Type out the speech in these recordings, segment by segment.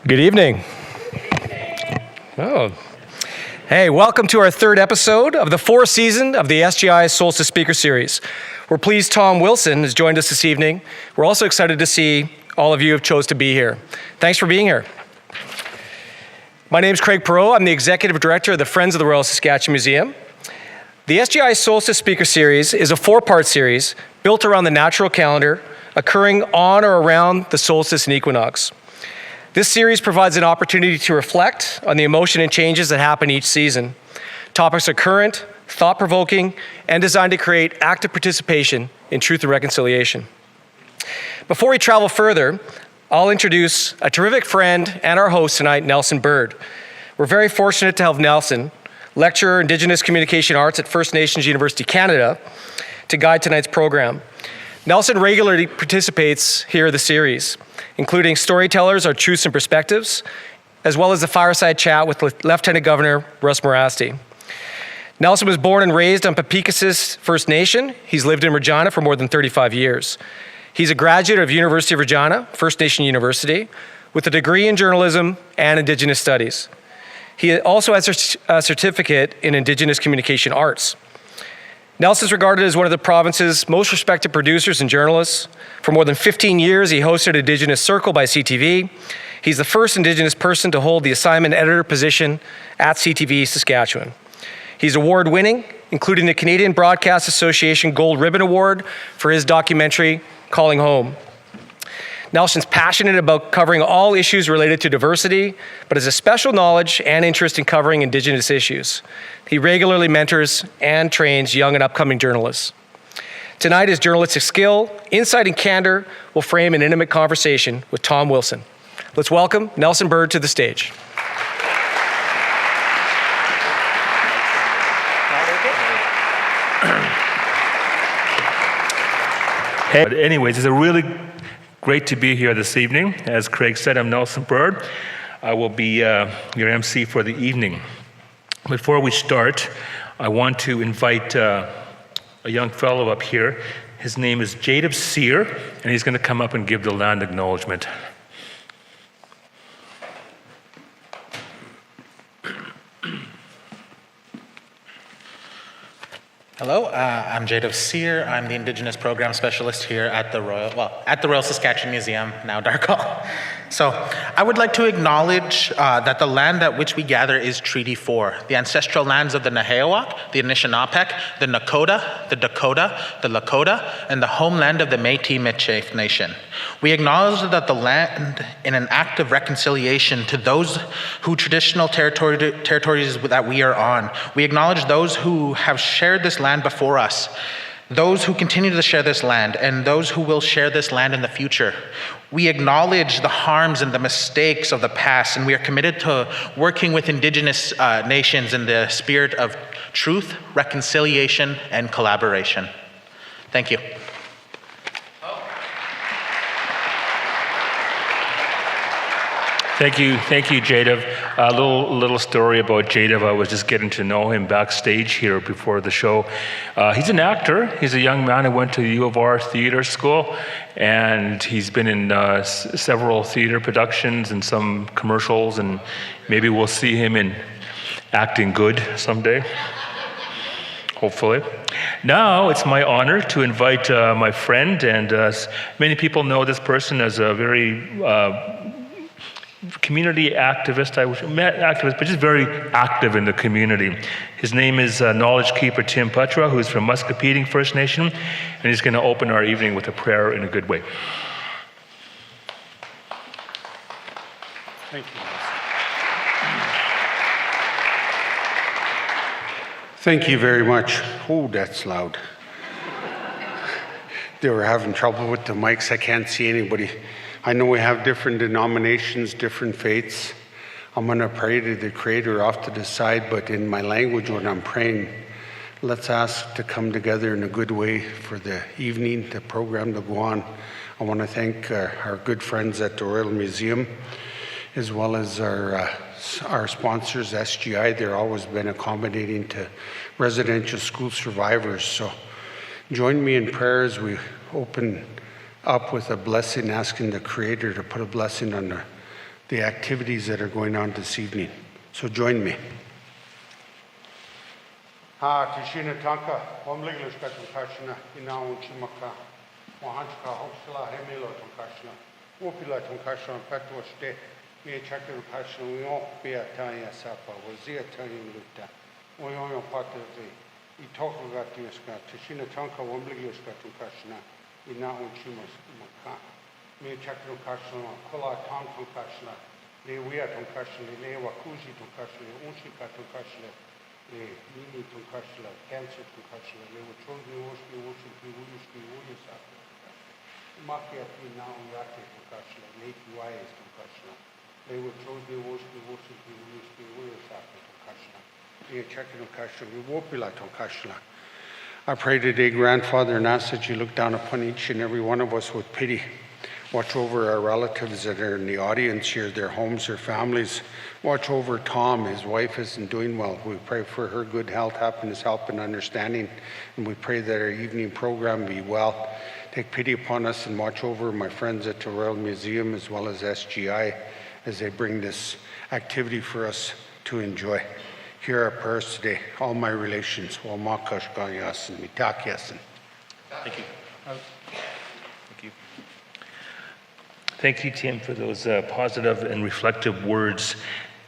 Good evening. Oh. Hey, welcome to our third episode of the fourth season of the SGI Solstice Speaker Series. We're pleased Tom Wilson has joined us this evening. We're also excited to see all of you have chose to be here. Thanks for being here. My name is Craig Perot. I'm the Executive Director of the Friends of the Royal Saskatchewan Museum. The SGI Solstice Speaker Series is a four-part series built around the natural calendar, occurring on or around the solstice and equinox. This series provides an opportunity to reflect on the emotion and changes that happen each season. Topics are current, thought-provoking, and designed to create active participation in truth and reconciliation. Before we travel further, I'll introduce a terrific friend and our host tonight, Nelson Bird. We're very fortunate to have Nelson, lecturer in Indigenous Communication Arts at First Nations University Canada, to guide tonight's program. Nelson regularly participates here in the series, including Storytellers, Our Truths and Perspectives, as well as the Fireside Chat with Lieutenant Governor Russ Morasti. Nelson was born and raised on Papikasis First Nation. He's lived in Regina for more than 35 years. He's a graduate of University of Regina, First Nation University, with a degree in journalism and Indigenous studies. He also has a certificate in Indigenous Communication Arts. Nelson's regarded as one of the province's most respected producers and journalists. For more than 15 years, he hosted Indigenous Circle by CTV. He's the first Indigenous person to hold the assignment editor position at CTV Saskatchewan. He's award-winning, including the Canadian Broadcast Association Gold Ribbon Award for his documentary, Calling Home. Nelson's passionate about covering all issues related to diversity, but has a special knowledge and interest in covering Indigenous issues. He regularly mentors and trains young and upcoming journalists. Tonight, his journalistic skill, insight, and candor will frame an intimate conversation with Tom Wilson. Let's welcome Nelson Bird to the stage. Hey. But anyways, it's a really great to be here this evening. As Craig said, I'm Nelson Bird. I will be your MC for the evening. Before we start, I want to invite a young fellow up here. His name is Jadeb Sear, and he's going to come up and give the land acknowledgement. Hello, I'm Jadeb Sear. I'm the Indigenous Program Specialist here at the Royal Saskatchewan Museum, now Darkall. So I would like to acknowledge that the land at which we gather is Treaty 4, the ancestral lands of the Mohawk, the Anishinaabeg, the Nakota, the Dakota, the Lakota, and the homeland of the Métis Nation. We acknowledge that the land, in an act of reconciliation to those who traditional territories that we are on, we acknowledge those who have shared this land before us, those who continue to share this land, and those who will share this land in the future. We acknowledge the harms and the mistakes of the past, and we are committed to working with Indigenous nations in the spirit of truth, reconciliation, and collaboration. Thank you. Thank you, Jadeb. A little story about Jadeb. I was just getting to know him backstage here before the show. He's an actor. He's a young man who went to U of R theater school, and he's been in several theater productions and some commercials, and maybe we'll see him in acting good someday, hopefully. Now it's my honor to invite my friend, and many people know this person as a very community activist, but just very active in the community. His name is Knowledge Keeper Tim Patra, who's from Muscopeding First Nation, and he's going to open our evening with a prayer in a good way. Thank you. Thank you very much. Oh, that's loud. They were having trouble with the mics. I can't see anybody. I know we have different denominations, different faiths. I'm going to pray to the Creator off to the side, but in my language when I'm praying, let's ask to come together in a good way for the evening, the program to go on. I want to thank our good friends at the Royal Museum, as well as our sponsors, SGI. They've always been accommodating to residential school survivors. So join me in prayer as we open up with a blessing, asking the Creator to put a blessing on the activities that are going on this evening. So join me. Tishina Tanka, Wamliglish Kashna, Inaun Chimaka, Wahanska, Hoxla, Hemilo Tonkashna, Upila Tonkashna, Patuaste, Mia Chakir Kashna, we all be a Tanya Sapa, Wazia Tanya Luta, Oyo Patavi, Itoka Gatiuska, Tishina Tanka, Wamliglish Kashna, Inaun Chimaka, Mia Chakir Kashna, Kola Tom Tonkashna, Lewia Tonkashna, Lewa Kuji Tonkashna, Unshika Tonkashna. Nini Tonkashla, Cancer Tonkashla, they were chosen Woski, Woski, Wuski, Wuyasa, Mafia Pina, Yaki Tonkashla, Nate Wise Tonkashla, they were chosen Woski, Woski, Wuski, Wuyasa Tonkashla, they are checking Tonkashla, we won't be like Tonkashla. I pray today, Grandfather, and ask that you look down upon each and every one of us with pity. Watch over our relatives that are in the audience here, their homes, their families. Watch over Tom, his wife isn't doing well. We pray for her good health, happiness, help, and understanding. And we pray that our evening program be well. Take pity upon us and watch over my friends at the Royal Museum as well as SGI as they bring this activity for us to enjoy. Here are our prayers today. All my relations. Thank you. Thank you, Tim, for those positive and reflective words.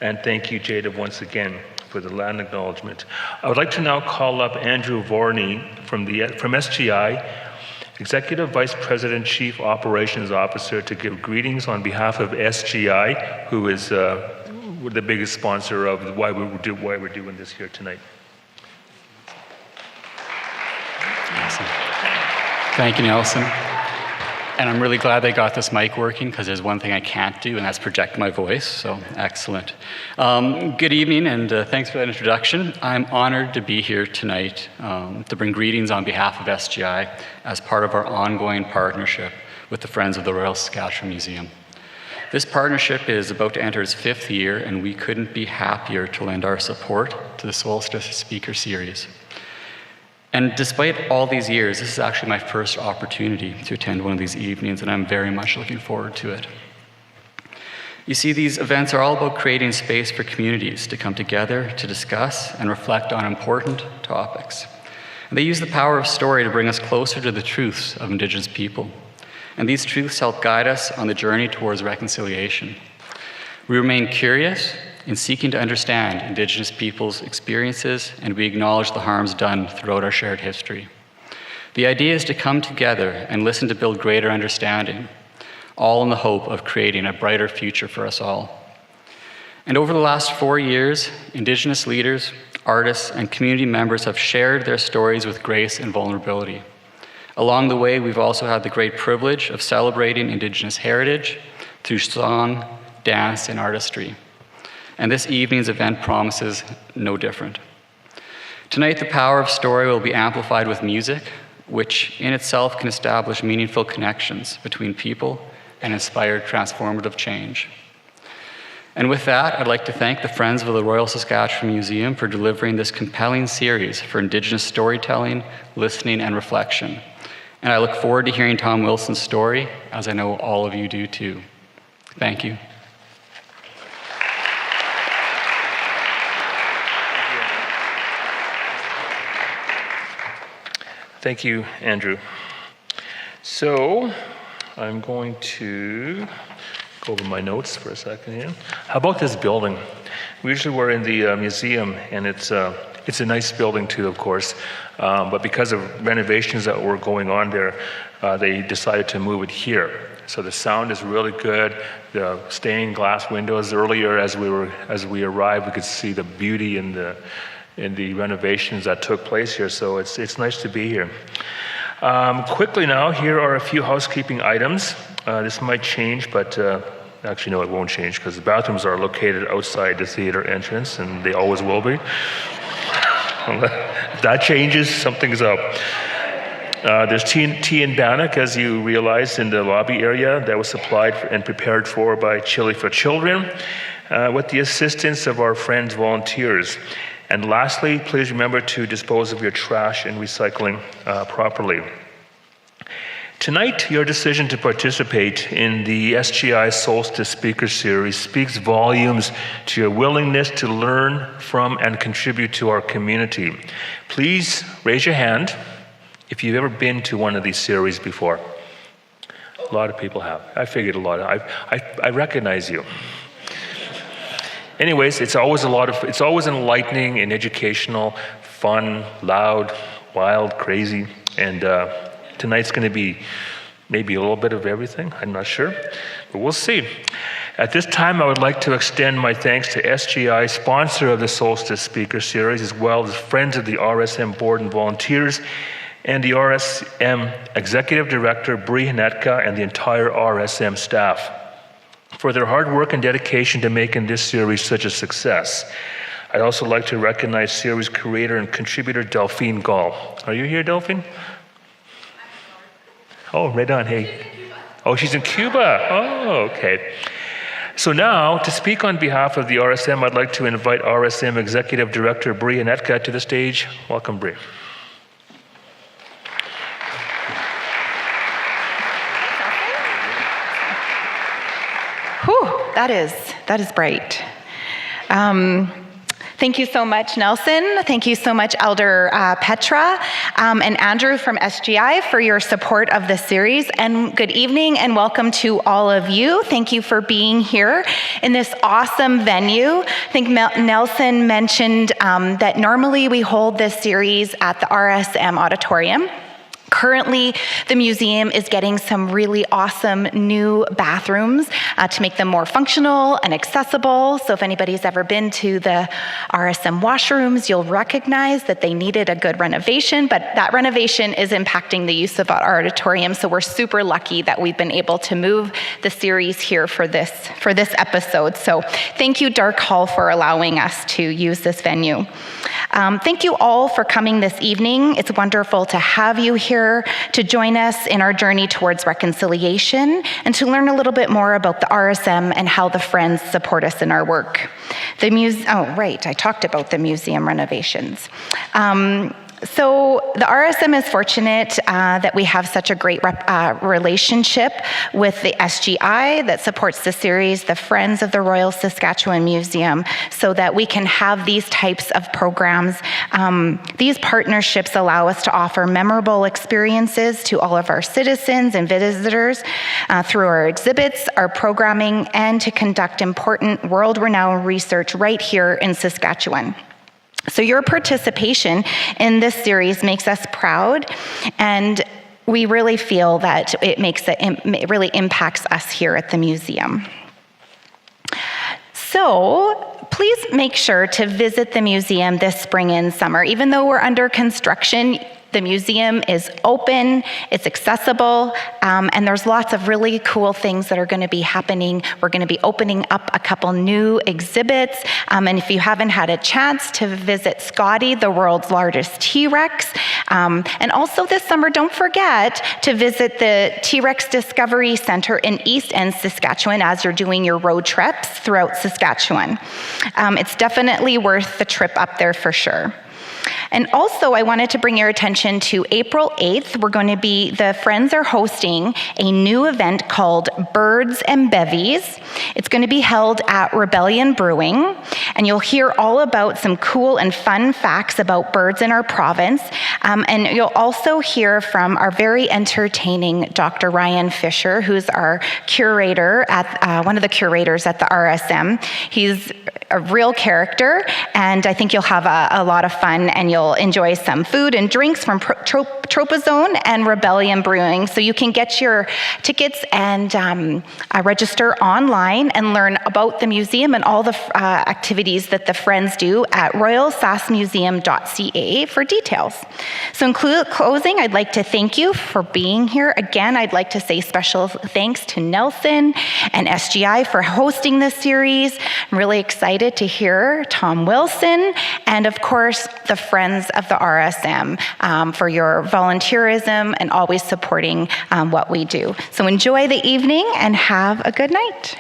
And thank you, Jada, once again for the land acknowledgement. I would like to now call up Andrew Vorney from SGI, Executive Vice President, Chief Operations Officer, to give greetings on behalf of SGI, who is the biggest sponsor of why we're doing this here tonight. Awesome. Thank you, Nelson. And I'm really glad they got this mic working, because there's one thing I can't do, and that's project my voice, so excellent. Good evening, and thanks for that introduction. I'm honored to be here tonight to bring greetings on behalf of SGI as part of our ongoing partnership with the Friends of the Royal Saskatchewan Museum. This partnership is about to enter its 5th year, and we couldn't be happier to lend our support to the Solstice Speaker Series. And despite all these years, this is actually my first opportunity to attend one of these evenings, and I'm very much looking forward to it. You see, these events are all about creating space for communities to come together to discuss and reflect on important topics. And they use the power of story to bring us closer to the truths of Indigenous people. And these truths help guide us on the journey towards reconciliation. We remain curious in seeking to understand Indigenous people's experiences, and we acknowledge the harms done throughout our shared history. The idea is to come together and listen to build greater understanding, all in the hope of creating a brighter future for us all. And over the last 4 years, Indigenous leaders, artists, and community members have shared their stories with grace and vulnerability. Along the way, we've also had the great privilege of celebrating Indigenous heritage through song, dance, and artistry. And this evening's event promises no different. Tonight, the power of story will be amplified with music, which in itself can establish meaningful connections between people and inspire transformative change. And with that, I'd like to thank the Friends of the Royal Saskatchewan Museum for delivering this compelling series for Indigenous storytelling, listening, and reflection. And I look forward to hearing Tom Wilson's story, as I know all of you do too. Thank you. Thank you, Andrew. So I'm going to go over my notes for a second here. How about this building? We usually were in the museum, and it's a nice building too, of course. But because of renovations that were going on there, they decided to move it here. So the sound is really good. The stained glass windows. Earlier, as we arrived, we could see the beauty in the renovations that took place here, so it's nice to be here. Quickly now, here are a few housekeeping items. This might change, but actually no, it won't change, because the bathrooms are located outside the theater entrance, and they always will be. If that changes, something's up. There's tea and bannock, as you realize, in the lobby area that was supplied and prepared for by Chili for Children, with the assistance of our friends volunteers. And lastly, please remember to dispose of your trash and recycling properly. Tonight, your decision to participate in the SGI Solstice Speaker Series speaks volumes to your willingness to learn from and contribute to our community. Please raise your hand if you've ever been to one of these series before. A lot of people have. I figured a lot. I recognize you. Anyways, it's always enlightening and educational, fun, loud, wild, crazy, and tonight's going to be maybe a little bit of everything. I'm not sure, but we'll see. At this time, I would like to extend my thanks to SGI, sponsor of the Solstice Speaker Series, as well as friends of the RSM board and volunteers, and the RSM Executive Director, Bree Hanetka, and the entire RSM staff for their hard work and dedication to making this series such a success. I'd also like to recognize series creator and contributor Delphine Gall. Are you here, Delphine? Oh, right on, hey. Oh, she's in Cuba. Oh, okay. So now, to speak on behalf of the RSM, I'd like to invite RSM Executive Director Bree Hanetka to the stage. Welcome, Bree. Whew, that is bright. Thank you so much, Nelson. Thank you so much, Elder Petra and Andrew from SGI for your support of this series. And good evening and welcome to all of you. Thank you for being here in this awesome venue. I think Nelson mentioned that normally we hold this series at the RSM Auditorium. Currently, the museum is getting some really awesome new bathrooms to make them more functional and accessible. So if anybody's ever been to the RSM washrooms, you'll recognize that they needed a good renovation, but that renovation is impacting the use of our auditorium. So we're super lucky that we've been able to move the series here for this episode. So thank you, Dark Hall, for allowing us to use this venue. Thank you all for coming this evening. It's wonderful to have you here to join us in our journey towards reconciliation and to learn a little bit more about the RSM and how the Friends support us in our work. I talked about the museum renovations. So the RSM is fortunate that we have such a great relationship with the SGI that supports the series, the Friends of the Royal Saskatchewan Museum, so that we can have these types of programs. These partnerships allow us to offer memorable experiences to all of our citizens and visitors through our exhibits, our programming, and to conduct important world-renowned research right here in Saskatchewan. So your participation in this series makes us proud, and we really feel that it really impacts us here at the museum. So please make sure to visit the museum this spring and summer. Even though we're under construction, the museum is open, it's accessible, and there's lots of really cool things that are going to be happening. We're going to be opening up a couple new exhibits, and if you haven't had a chance to visit Scotty, the world's largest T-Rex, and also this summer, don't forget to visit the T-Rex Discovery Center in East End, Saskatchewan, as you're doing your road trips throughout Saskatchewan. It's definitely worth the trip up there for sure. And also, I wanted to bring your attention to April 8th. The Friends are hosting a new event called Birds and Bevies. It's going to be held at Rebellion Brewing, and you'll hear all about some cool and fun facts about birds in our province. And you'll also hear from our very entertaining Dr. Ryan Fisher, who's our curator one of the curators at the RSM. He's a real character, and I think you'll have a lot of fun, and you'll enjoy some food and drinks from Tropozone and Rebellion Brewing. So you can get your tickets and register online and learn about the museum and all the activities that the Friends do at royalsaskmuseum.ca for details. So in closing, I'd like to thank you for being here. Again, I'd like to say special thanks to Nelson and SGI for hosting this series. I'm really excited to hear Tom Wilson, and of course, the Friends of the RSM for your volunteerism and always supporting what we do. So enjoy the evening and have a good night.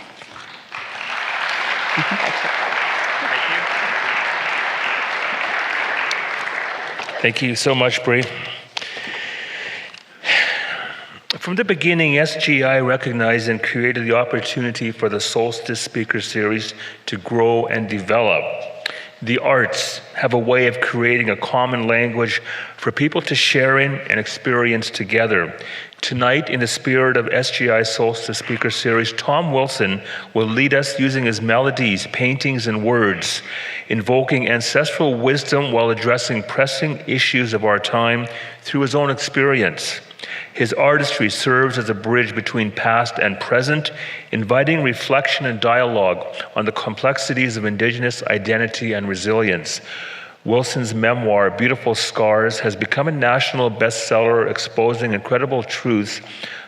Thank you so much, Bree. From the beginning, SGI recognized and created the opportunity for the Solstice Speaker Series to grow and develop. The arts have a way of creating a common language for people to share in and experience together. Tonight, in the spirit of SGI Solstice Speaker Series, Tom Wilson will lead us using his melodies, paintings, and words, invoking ancestral wisdom while addressing pressing issues of our time through his own experience. His artistry serves as a bridge between past and present, inviting reflection and dialogue on the complexities of Indigenous identity and resilience. Wilson's memoir, Beautiful Scars, has become a national bestseller, exposing incredible truths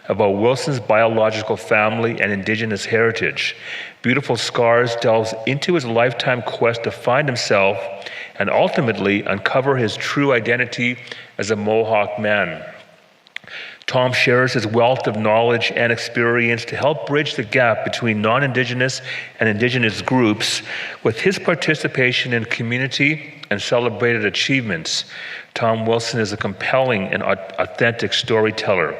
about Wilson's biological family and Indigenous heritage. Beautiful Scars delves into his lifetime quest to find himself and ultimately uncover his true identity as a Mohawk man. Tom shares his wealth of knowledge and experience to help bridge the gap between non-Indigenous and Indigenous groups with his participation in community and celebrated achievements. Tom Wilson is a compelling and authentic storyteller.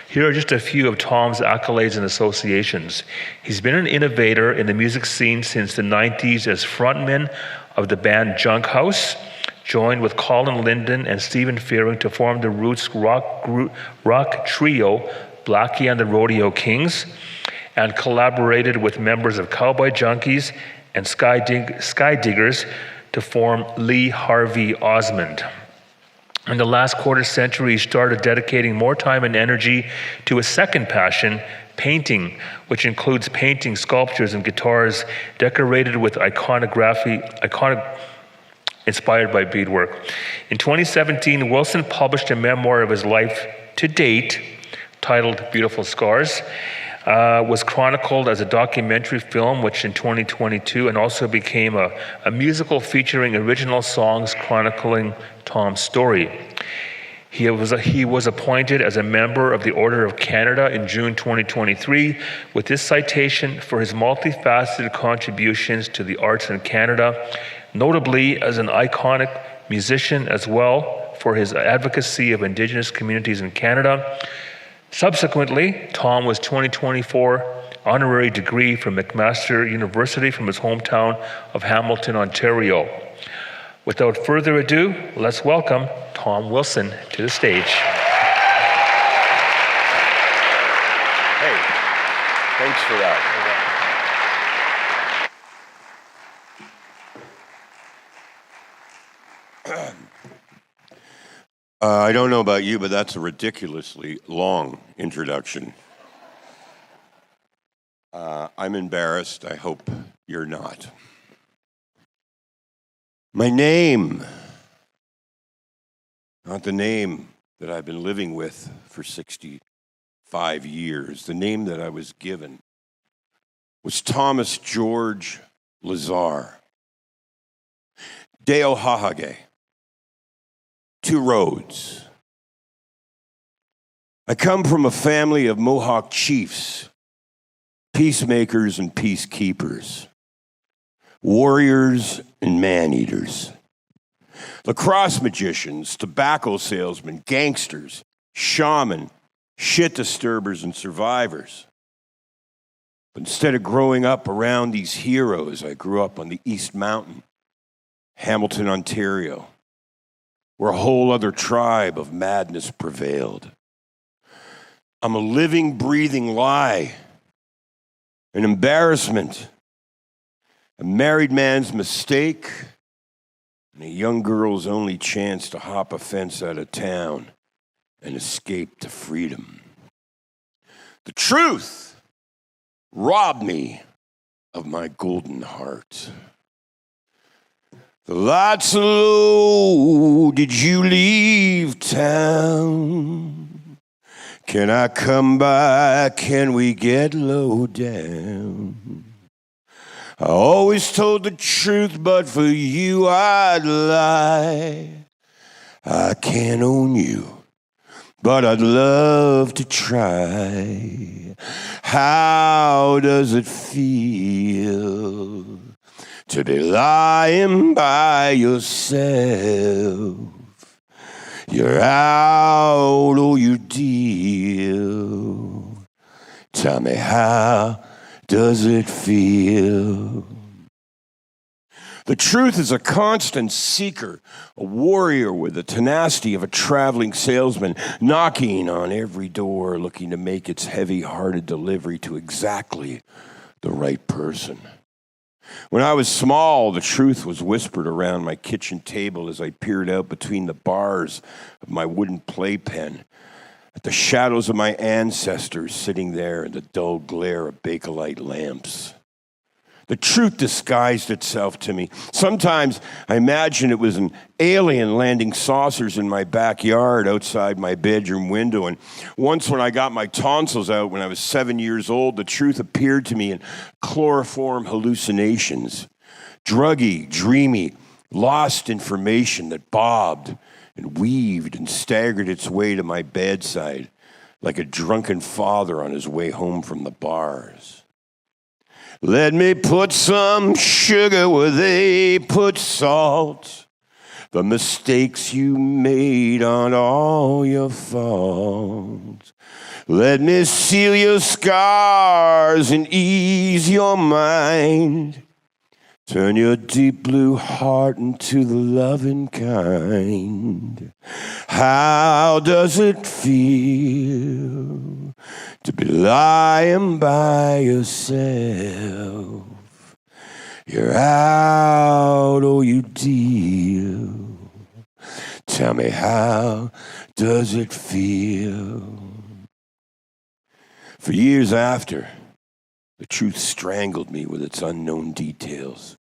Here are just a few of Tom's accolades and associations. He's been an innovator in the music scene since the 90s as frontman of the band Junk House, joined with Colin Linden and Stephen Fearing to form the roots rock trio Blackie and the Rodeo Kings, and collaborated with members of Cowboy Junkies and Sky Diggers to form Lee Harvey Osmond. In the last quarter century, he started dedicating more time and energy to his second passion, painting, which includes painting sculptures and guitars decorated with inspired by beadwork. In 2017, Wilson published a memoir of his life to date, titled Beautiful Scars. Was chronicled as a documentary film, which in 2022, and also became a musical featuring original songs chronicling Tom's story. He was appointed as a member of the Order of Canada in June 2023 with this citation for his multifaceted contributions to the arts in Canada, notably as an iconic musician as well for his advocacy of Indigenous communities in Canada. Subsequently, Tom was 2024 honorary degree from McMaster University from his hometown of Hamilton, Ontario. Without further ado, let's welcome Tom Wilson to the stage. Hey, thanks for that. I don't know about you, but that's a ridiculously long introduction. I'm embarrassed. I hope you're not. My name, not the name that I've been living with for 65 years, the name that I was given, was Thomas George Lazar. Deo Hahage. 2 roads. I come from a family of Mohawk chiefs, peacemakers and peacekeepers, warriors and man-eaters, lacrosse magicians, tobacco salesmen, gangsters, shaman, shit disturbers, and survivors. But instead of growing up around these heroes, I grew up on the East Mountain, Hamilton, Ontario, where a whole other tribe of madness prevailed. I'm a living, breathing lie, an embarrassment, a married man's mistake, and a young girl's only chance to hop a fence out of town and escape to freedom. The truth robbed me of my golden heart. The lights are low, did you leave town? Can I come by, can we get low down? I always told the truth, but for you I'd lie. I can't own you, but I'd love to try. How does it feel to be lying by yourself? You're out, oh, you deal. Tell me, how does it feel? The truth is a constant seeker, a warrior with the tenacity of a traveling salesman, knocking on every door, looking to make its heavy-hearted delivery to exactly the right person. When I was small, the truth was whispered around my kitchen table as I peered out between the bars of my wooden playpen at the shadows of my ancestors sitting there in the dull glare of Bakelite lamps. The truth disguised itself to me. Sometimes I imagined it was an alien landing saucers in my backyard outside my bedroom window. And once when I got my tonsils out when I was 7 years old, the truth appeared to me in chloroform hallucinations. Druggy, dreamy, lost information that bobbed and weaved and staggered its way to my bedside like a drunken father on his way home from the bars. Let me put some sugar where they put salt. The mistakes you made aren't all your fault. Let me seal your scars and ease your mind. Turn your deep blue heart into the loving kind. How does it feel to be lying by yourself? You're out, oh, you deal. Tell me, how does it feel? For years after, the truth strangled me with its unknown details.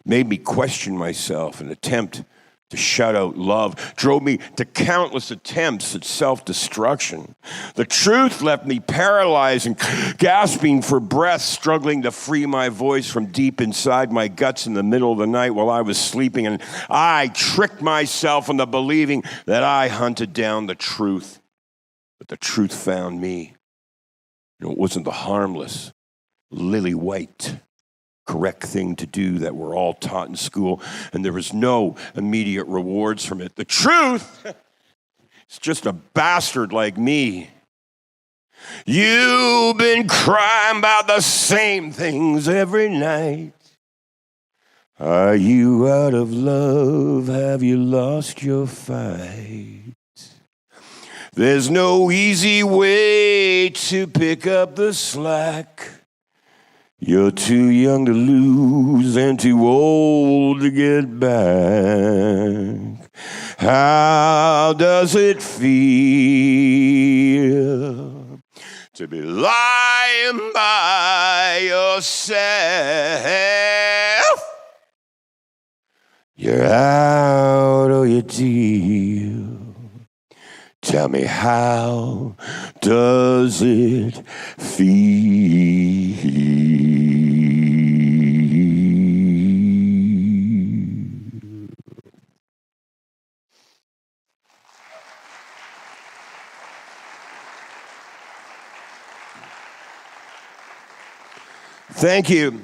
Made me question myself and attempt to shut out love, drove me to countless attempts at self-destruction. The truth left me paralyzed and gasping for breath, struggling to free my voice from deep inside my guts in the middle of the night while I was sleeping. And I tricked myself into believing that I hunted down the truth. But the truth found me. It wasn't the harmless, lily white, correct thing to do that we're all taught in school, and there was no immediate rewards from it. The truth is just a bastard like me. You've been crying about the same things every night. Are you out of love? Have you lost your fight? There's no easy way to pick up the slack. You're too young to lose and too old to get back. How does it feel to be lying by yourself? You're out of your deal. Tell me, how does it feel? Thank you.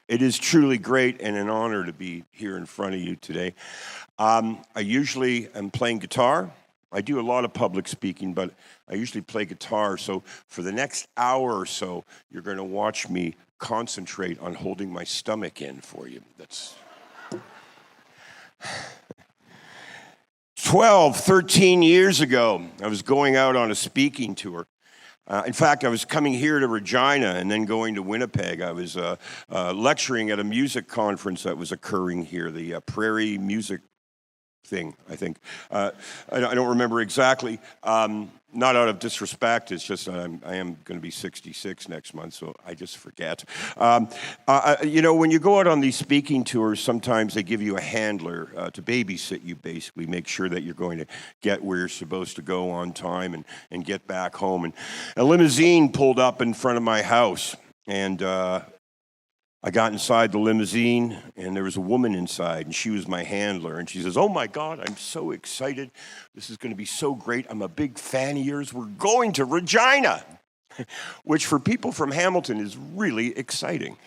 It is truly great and an honor to be here in front of you today. I usually am playing guitar. I do a lot of public speaking, but I usually play guitar. So for the next hour or so, you're going to watch me concentrate on holding my stomach in for you. That's 12, 13 years ago, I was going out on a speaking tour. In fact, I was coming here to Regina and then going to Winnipeg. I was lecturing at a music conference that was occurring here, the Prairie Music thing, I think. I don't remember exactly. Not out of disrespect, it's just I am going to be 66 next month, so I just forget. When you go out on these speaking tours, sometimes they give you a handler to babysit you, basically, make sure that you're going to get where you're supposed to go on time and get back home. And a limousine pulled up in front of my house, and I got inside the limousine, and there was a woman inside, and she was my handler. And she says, "Oh, my God, I'm so excited. This is going to be so great. I'm a big fan of yours. We're going to Regina," which for people from Hamilton is really exciting.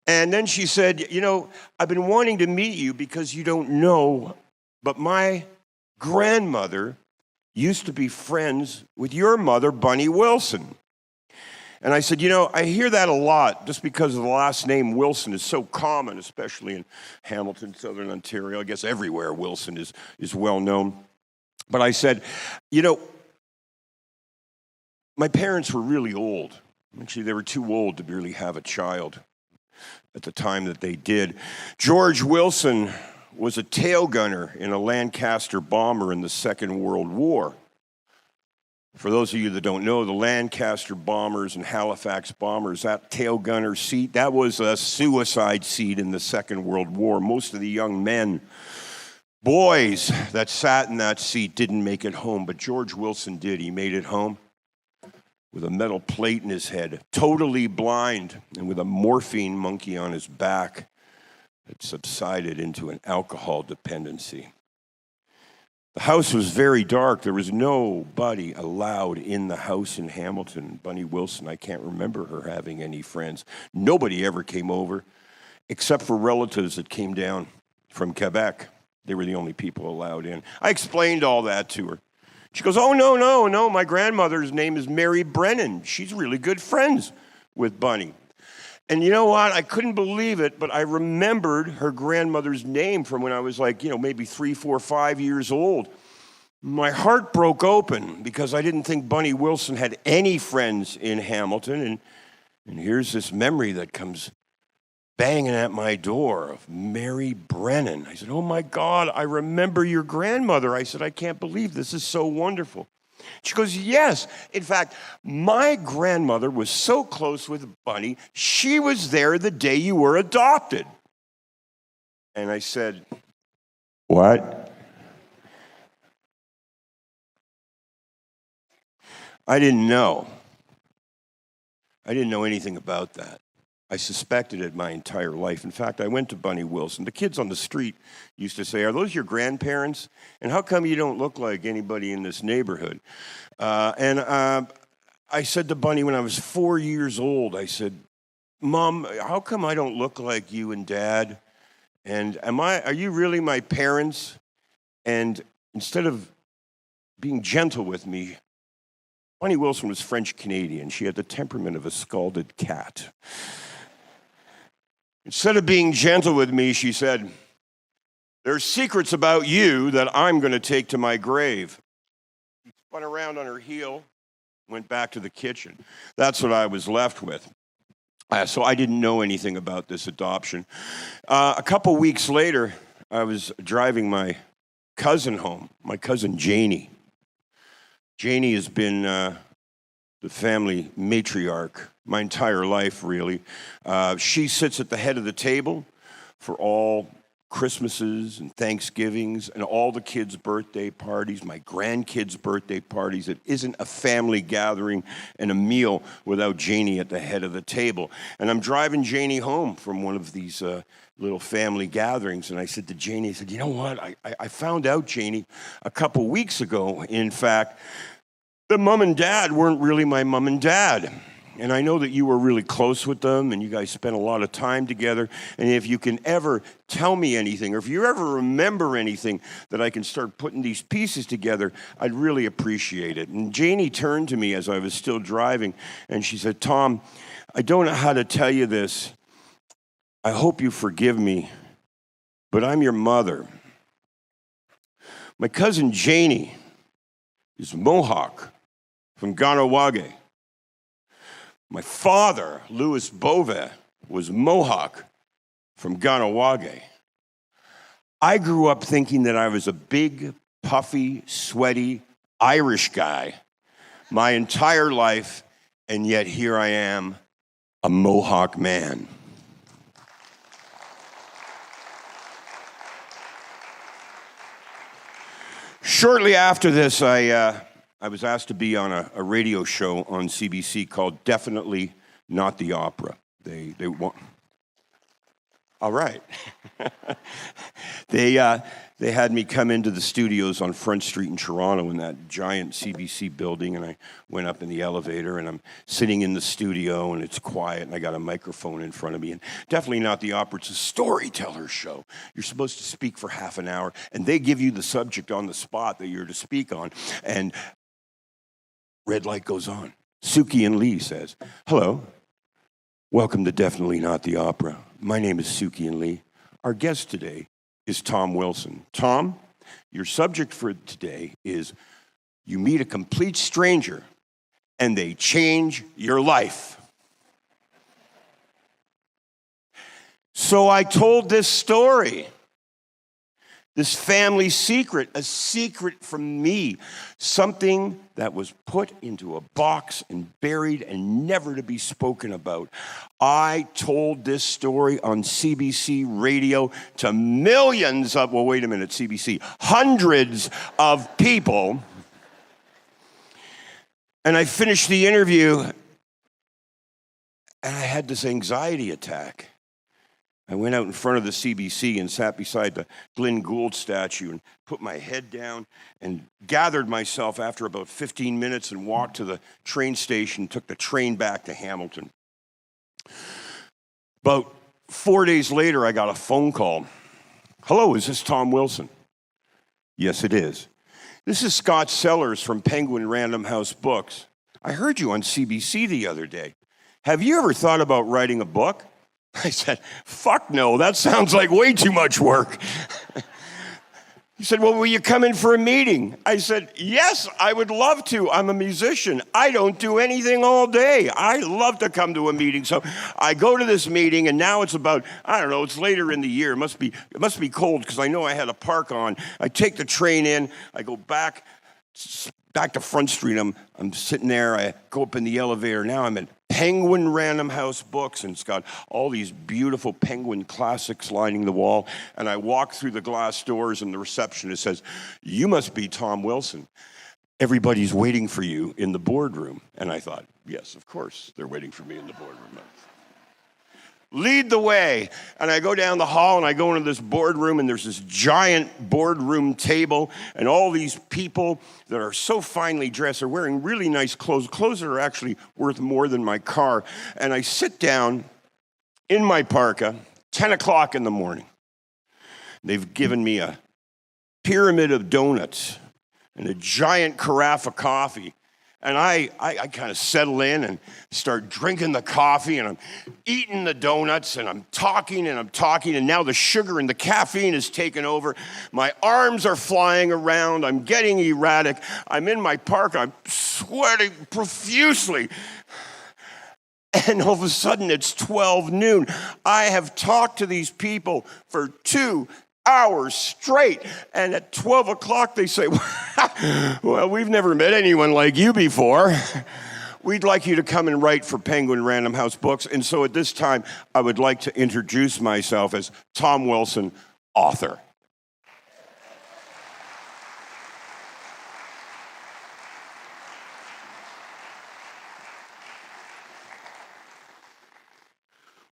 And then she said, you know, I've been wanting to meet you because you don't know, but my grandmother used to be friends with your mother, Bunny Wilson. And I said, you know, I hear that a lot just because of the last name Wilson is so common, especially in Hamilton, Southern Ontario. I guess everywhere Wilson is well known. But I said, you know, my parents were really old. Actually, they were too old to really have a child at the time that they did. George Wilson was a tail gunner in a Lancaster bomber in the Second World War. For those of you that don't know, the Lancaster bombers and Halifax bombers, that tail gunner seat, that was a suicide seat in the Second World War. Most of the young men, boys that sat in that seat didn't make it home, but George Wilson did. He made it home with a metal plate in his head, totally blind, and with a morphine monkey on his back that subsided into an alcohol dependency. The house was very dark. There was nobody allowed in the house in Hamilton. Bunny Wilson, I can't remember her having any friends. Nobody ever came over, except for relatives that came down from Quebec. They were the only people allowed in. I explained all that to her. She goes, oh, no, my grandmother's name is Mary Brennan. She's really good friends with Bunny. And you know what? I couldn't believe it, but I remembered her grandmother's name from when I was like, you know, maybe 3, 4, 5 years old. My heart broke open because I didn't think Bunny Wilson had any friends in Hamilton. And here's this memory that comes banging at my door of Mary Brennan. I said, oh my God, I remember your grandmother. I said, I can't believe this is so wonderful. She goes, yes. In fact, my grandmother was so close with Bunny, she was there the day you were adopted. And I said, what? I didn't know. I didn't know anything about that. I suspected it my entire life. In fact, I went to Bunny Wilson. The kids on the street used to say, are those your grandparents? And how come you don't look like anybody in this neighborhood? I said to Bunny when I was 4 years old, I said, Mom, how come I don't look like you and Dad? And are you really my parents? And instead of being gentle with me, Bunny Wilson was French-Canadian. She had the temperament of a scalded cat. Instead of being gentle with me, she said, there's secrets about you that I'm going to take to my grave. She spun around on her heel, went back to the kitchen. That's what I was left with. So I didn't know anything about this adoption. A couple weeks later, I was driving my cousin home, my cousin Janie. Janie has been the family matriarch my entire life, really. She sits at the head of the table for all Christmases and Thanksgivings and all the kids' birthday parties, my grandkids' birthday parties. It isn't a family gathering and a meal without Janie at the head of the table. And I'm driving Janie home from one of these little family gatherings, and I said to Janie, I said, you know what? I found out, Janie, a couple weeks ago, in fact, that Mom and Dad weren't really my mom and dad. And I know that you were really close with them and you guys spent a lot of time together. And if you can ever tell me anything, or if you ever remember anything that I can start putting these pieces together, I'd really appreciate it. And Janie turned to me as I was still driving and she said, Tom, I don't know how to tell you this. I hope you forgive me, but I'm your mother. My cousin Janie is Mohawk from Ganawage. My father, Louis Bove, was Mohawk from Ganawage. I grew up thinking that I was a big, puffy, sweaty Irish guy my entire life, and yet here I am, a Mohawk man. Shortly after this, I was asked to be on a radio show on CBC called Definitely Not the Opera. They want. All right. They had me come into the studios on Front Street in Toronto in that giant CBC building, and I went up in the elevator, and I'm sitting in the studio, and it's quiet, and I got a microphone in front of me, and definitely not the opera. It's a storyteller show. You're supposed to speak for half an hour, and they give you the subject on the spot that you're to speak on, and red light goes on. Suki and Lee says, "Hello, welcome to Definitely Not the Opera. My name is Suki and Lee. Our guest today is Tom Wilson. Tom, your subject for today is you meet a complete stranger and they change your life." So I told this story, this family secret, a secret from me, something that was put into a box and buried and never to be spoken about. I told this story on CBC radio to millions of, well, wait a minute, CBC, hundreds of people. And I finished the interview and I had this anxiety attack. I went out in front of the CBC and sat beside the Glenn Gould statue and put my head down and gathered myself after about 15 minutes and walked to the train station, took the train back to Hamilton. About 4 days later, I got a phone call. "Hello, is this Tom Wilson?" "Yes, it is." "This is Scott Sellers from Penguin Random House Books. I heard you on CBC the other day. Have you ever thought about writing a book?" I said, "Fuck no, that sounds like way too much work." He said, "Well, will you come in for a meeting?" I said, "Yes, I would love to. I'm a musician. I don't do anything all day. I love to come to a meeting." So I go to this meeting, and now it's about, I don't know, it's later in the year. It must be cold because I know I had a park on. I take the train in. I go back to Front Street. I'm sitting there. I go up in the elevator. Now I'm at Penguin Random House Books, and it's got all these beautiful Penguin classics lining the wall. And I walk through the glass doors, and the receptionist says, "You must be Tom Wilson. Everybody's waiting for you in the boardroom." And I thought, yes, of course, they're waiting for me in the boardroom. Lead the way. And I go down the hall and I go into this boardroom, and there's this giant boardroom table and all these people that are so finely dressed. They're wearing really nice clothes that are actually worth more than my car. And I sit down in my parka, 10 o'clock in the morning. They've given me a pyramid of donuts and a giant carafe of coffee. And I kind of settle in and start drinking the coffee, and I'm eating the donuts, and I'm talking, and now the sugar and the caffeine has taken over. My arms are flying around. I'm getting erratic. I'm in my park. I'm sweating profusely. And all of a sudden, it's 12 noon. I have talked to these people for 2 hours straight, and at 12 o'clock they say, "Well, we've never met anyone like you before. We'd like you to come and write for Penguin Random House Books." And so at this time, I would like to introduce myself as Tom Wilson, author.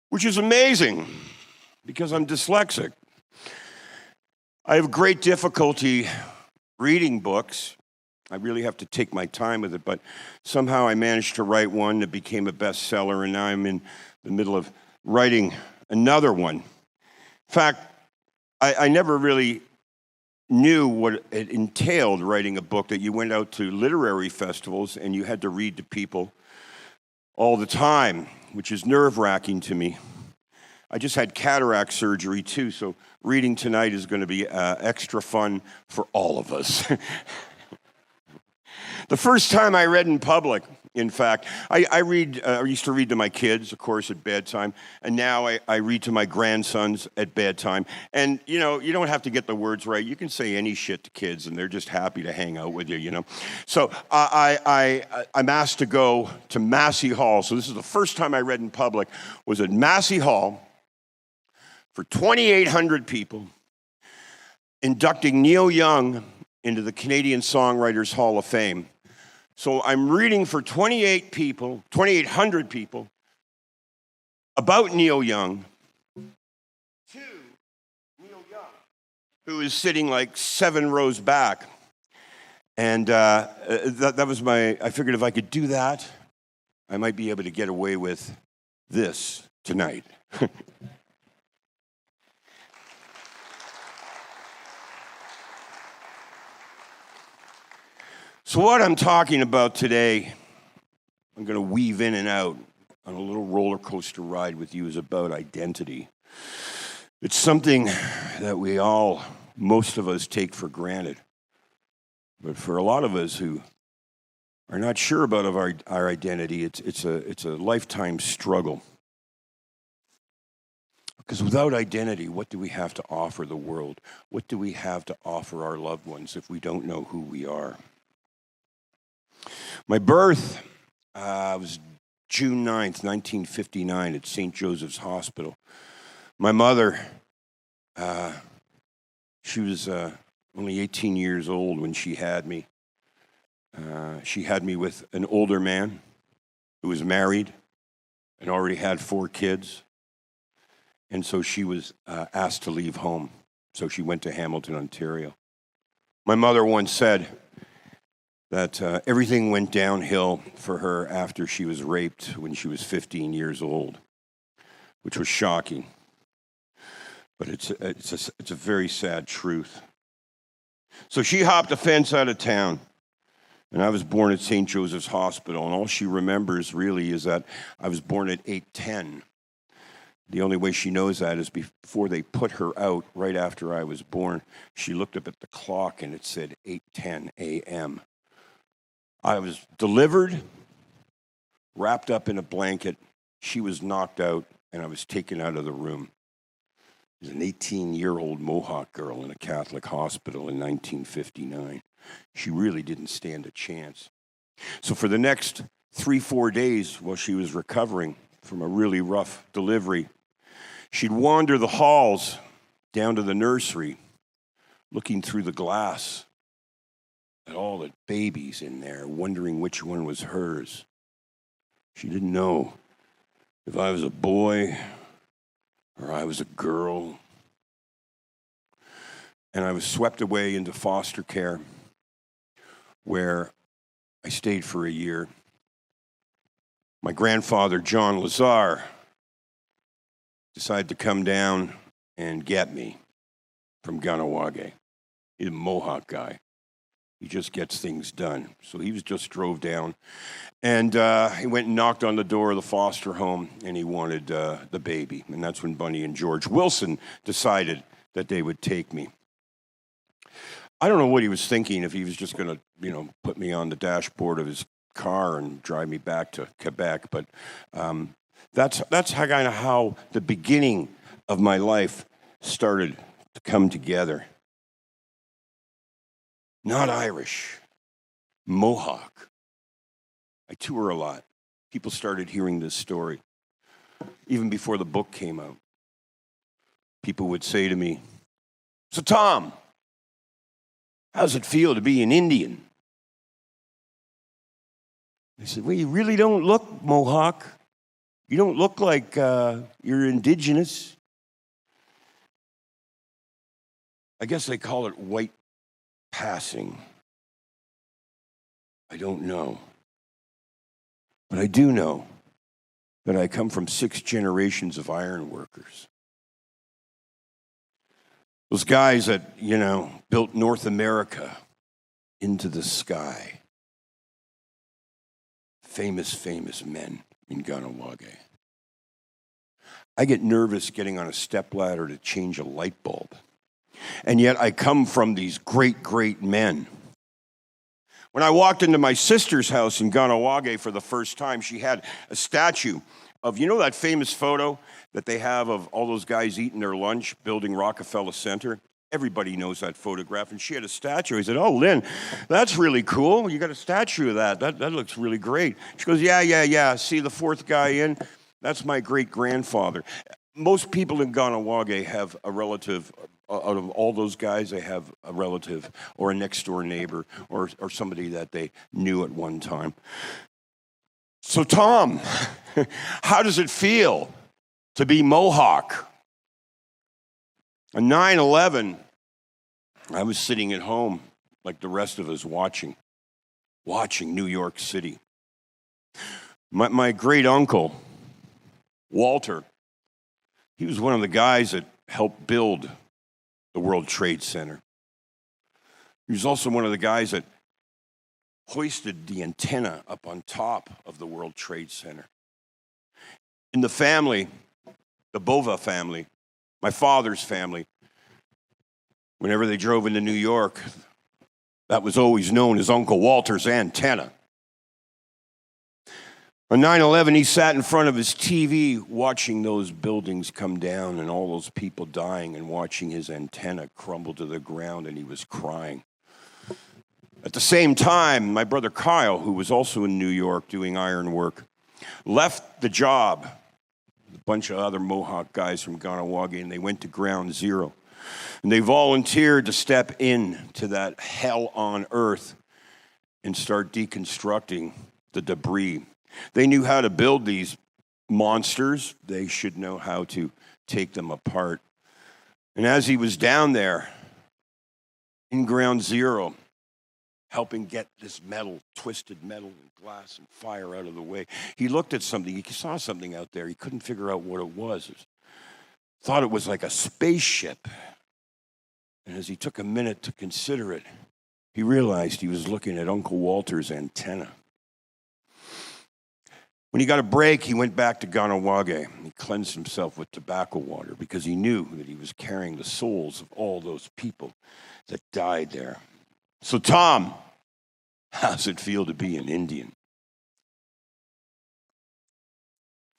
Which is amazing because I'm dyslexic. I have great difficulty reading books. I really have to take my time with it, but somehow I managed to write one that became a bestseller, and now I'm in the middle of writing another one. In fact, I never really knew what it entailed writing a book, that you went out to literary festivals and you had to read to people all the time, which is nerve-wracking to me. I just had cataract surgery too, so reading tonight is going to be extra fun for all of us. The first time I read in public, in fact, I used to read to my kids, of course, at bedtime, and now I read to my grandsons at bedtime. And, you know, you don't have to get the words right. You can say any shit to kids, and they're just happy to hang out with you, you know. So I'm asked to go to Massey Hall. So this is the first time I read in public, was at Massey Hall for 2,800 people, inducting Neil Young into the Canadian Songwriters Hall of Fame. So I'm reading for 2,800 people about Neil Young to Neil Young. who is sitting like 7 rows back. And that was I figured if I could do that, I might be able to get away with this tonight. So what I'm talking about today, I'm going to weave in and out on a little roller coaster ride with you, is about identity. It's something that most of us take for granted. But for a lot of us who are not sure about our identity, it's a lifetime struggle. Because without identity, what do we have to offer the world? What do we have to offer our loved ones if we don't know who we are? My birth was June 9th, 1959 at St. Joseph's Hospital. My mother, she was only 18 years old when she had me. She had me with an older man who was married and already had 4 kids. And so she was asked to leave home. So she went to Hamilton, Ontario. My mother once said that everything went downhill for her after she was raped when she was 15 years old, which was shocking. But it's a very sad truth. So she hopped a fence out of town, and I was born at St. Joseph's Hospital, and all she remembers really is that I was born at 8:10. The only way she knows that is before they put her out, right after I was born, she looked up at the clock and it said 8:10 a.m. I was delivered, wrapped up in a blanket. She was knocked out, and I was taken out of the room. It was an 18-year-old Mohawk girl in a Catholic hospital in 1959. She really didn't stand a chance. So for the next 3-4 days while she was recovering from a really rough delivery, she'd wander the halls down to the nursery, looking through the glass at all the babies in there, wondering which one was hers. She didn't know if I was a boy or I was a girl. And I was swept away into foster care, where I stayed for a year. My grandfather, John Lazar, decided to come down and get me from Ganawage. He's a Mohawk guy. He just gets things done. So he just drove down, and he went and knocked on the door of the foster home, and he wanted the baby. And that's when Bunny and George Wilson decided that they would take me. I don't know what he was thinking, if he was just going to, put me on the dashboard of his car and drive me back to Quebec. But that's how the beginning of my life started to come together. Not Irish, Mohawk. I tour a lot. People started hearing this story. Even before the book came out, people would say to me, "So Tom, how's it feel to be an Indian?" I said, "Well, you really don't look Mohawk. You don't look like you're Indigenous." I guess they call it white passing. I don't know. But I do know that I come from 6 generations of iron workers. Those guys that, built North America into the sky. Famous men in Ganawage. I get nervous getting on a stepladder to change a light bulb. And yet I come from these great men. When I walked into my sister's house in Ganawage for the first time, she had a statue of, that famous photo that they have of all those guys eating their lunch, building Rockefeller Center? Everybody knows that photograph, and she had a statue. I said, "Oh, Lynn, that's really cool. You got a statue of that. That looks really great." She goes, Yeah. See the 4th guy in? That's my great-grandfather. Most people in Ganawage have a relative. Out of all those guys, they have a relative or a next-door neighbor or somebody that they knew at one time. So, Tom, how does it feel to be Mohawk? On 9/11, I was sitting at home like the rest of us watching New York City. My great uncle, Walter, he was one of the guys that helped build the World Trade Center. He was also one of the guys that hoisted the antenna up on top of the World Trade Center. In the family, the Bova family, my father's family, whenever they drove into New York, that was always known as Uncle Walter's antenna. On 9/11, he sat in front of his TV watching those buildings come down and all those people dying and watching his antenna crumble to the ground, and he was crying. At the same time, my brother Kyle, who was also in New York doing iron work, left the job. A bunch of other Mohawk guys from Ganawagi, and they went to Ground Zero. And they volunteered to step into that hell on earth and start deconstructing the debris. They knew how to build these monsters. They should know how to take them apart. And as he was down there in Ground Zero, helping get this metal, twisted metal and glass and fire out of the way, he looked at something. He saw something out there. He couldn't figure out what it was. Thought it was like a spaceship. And as he took a minute to consider it, he realized he was looking at Uncle Walter's antenna. When he got a break, he went back to Ganawagi. He cleansed himself with tobacco water because he knew that he was carrying the souls of all those people that died there. So, Tom, how's it feel to be an Indian?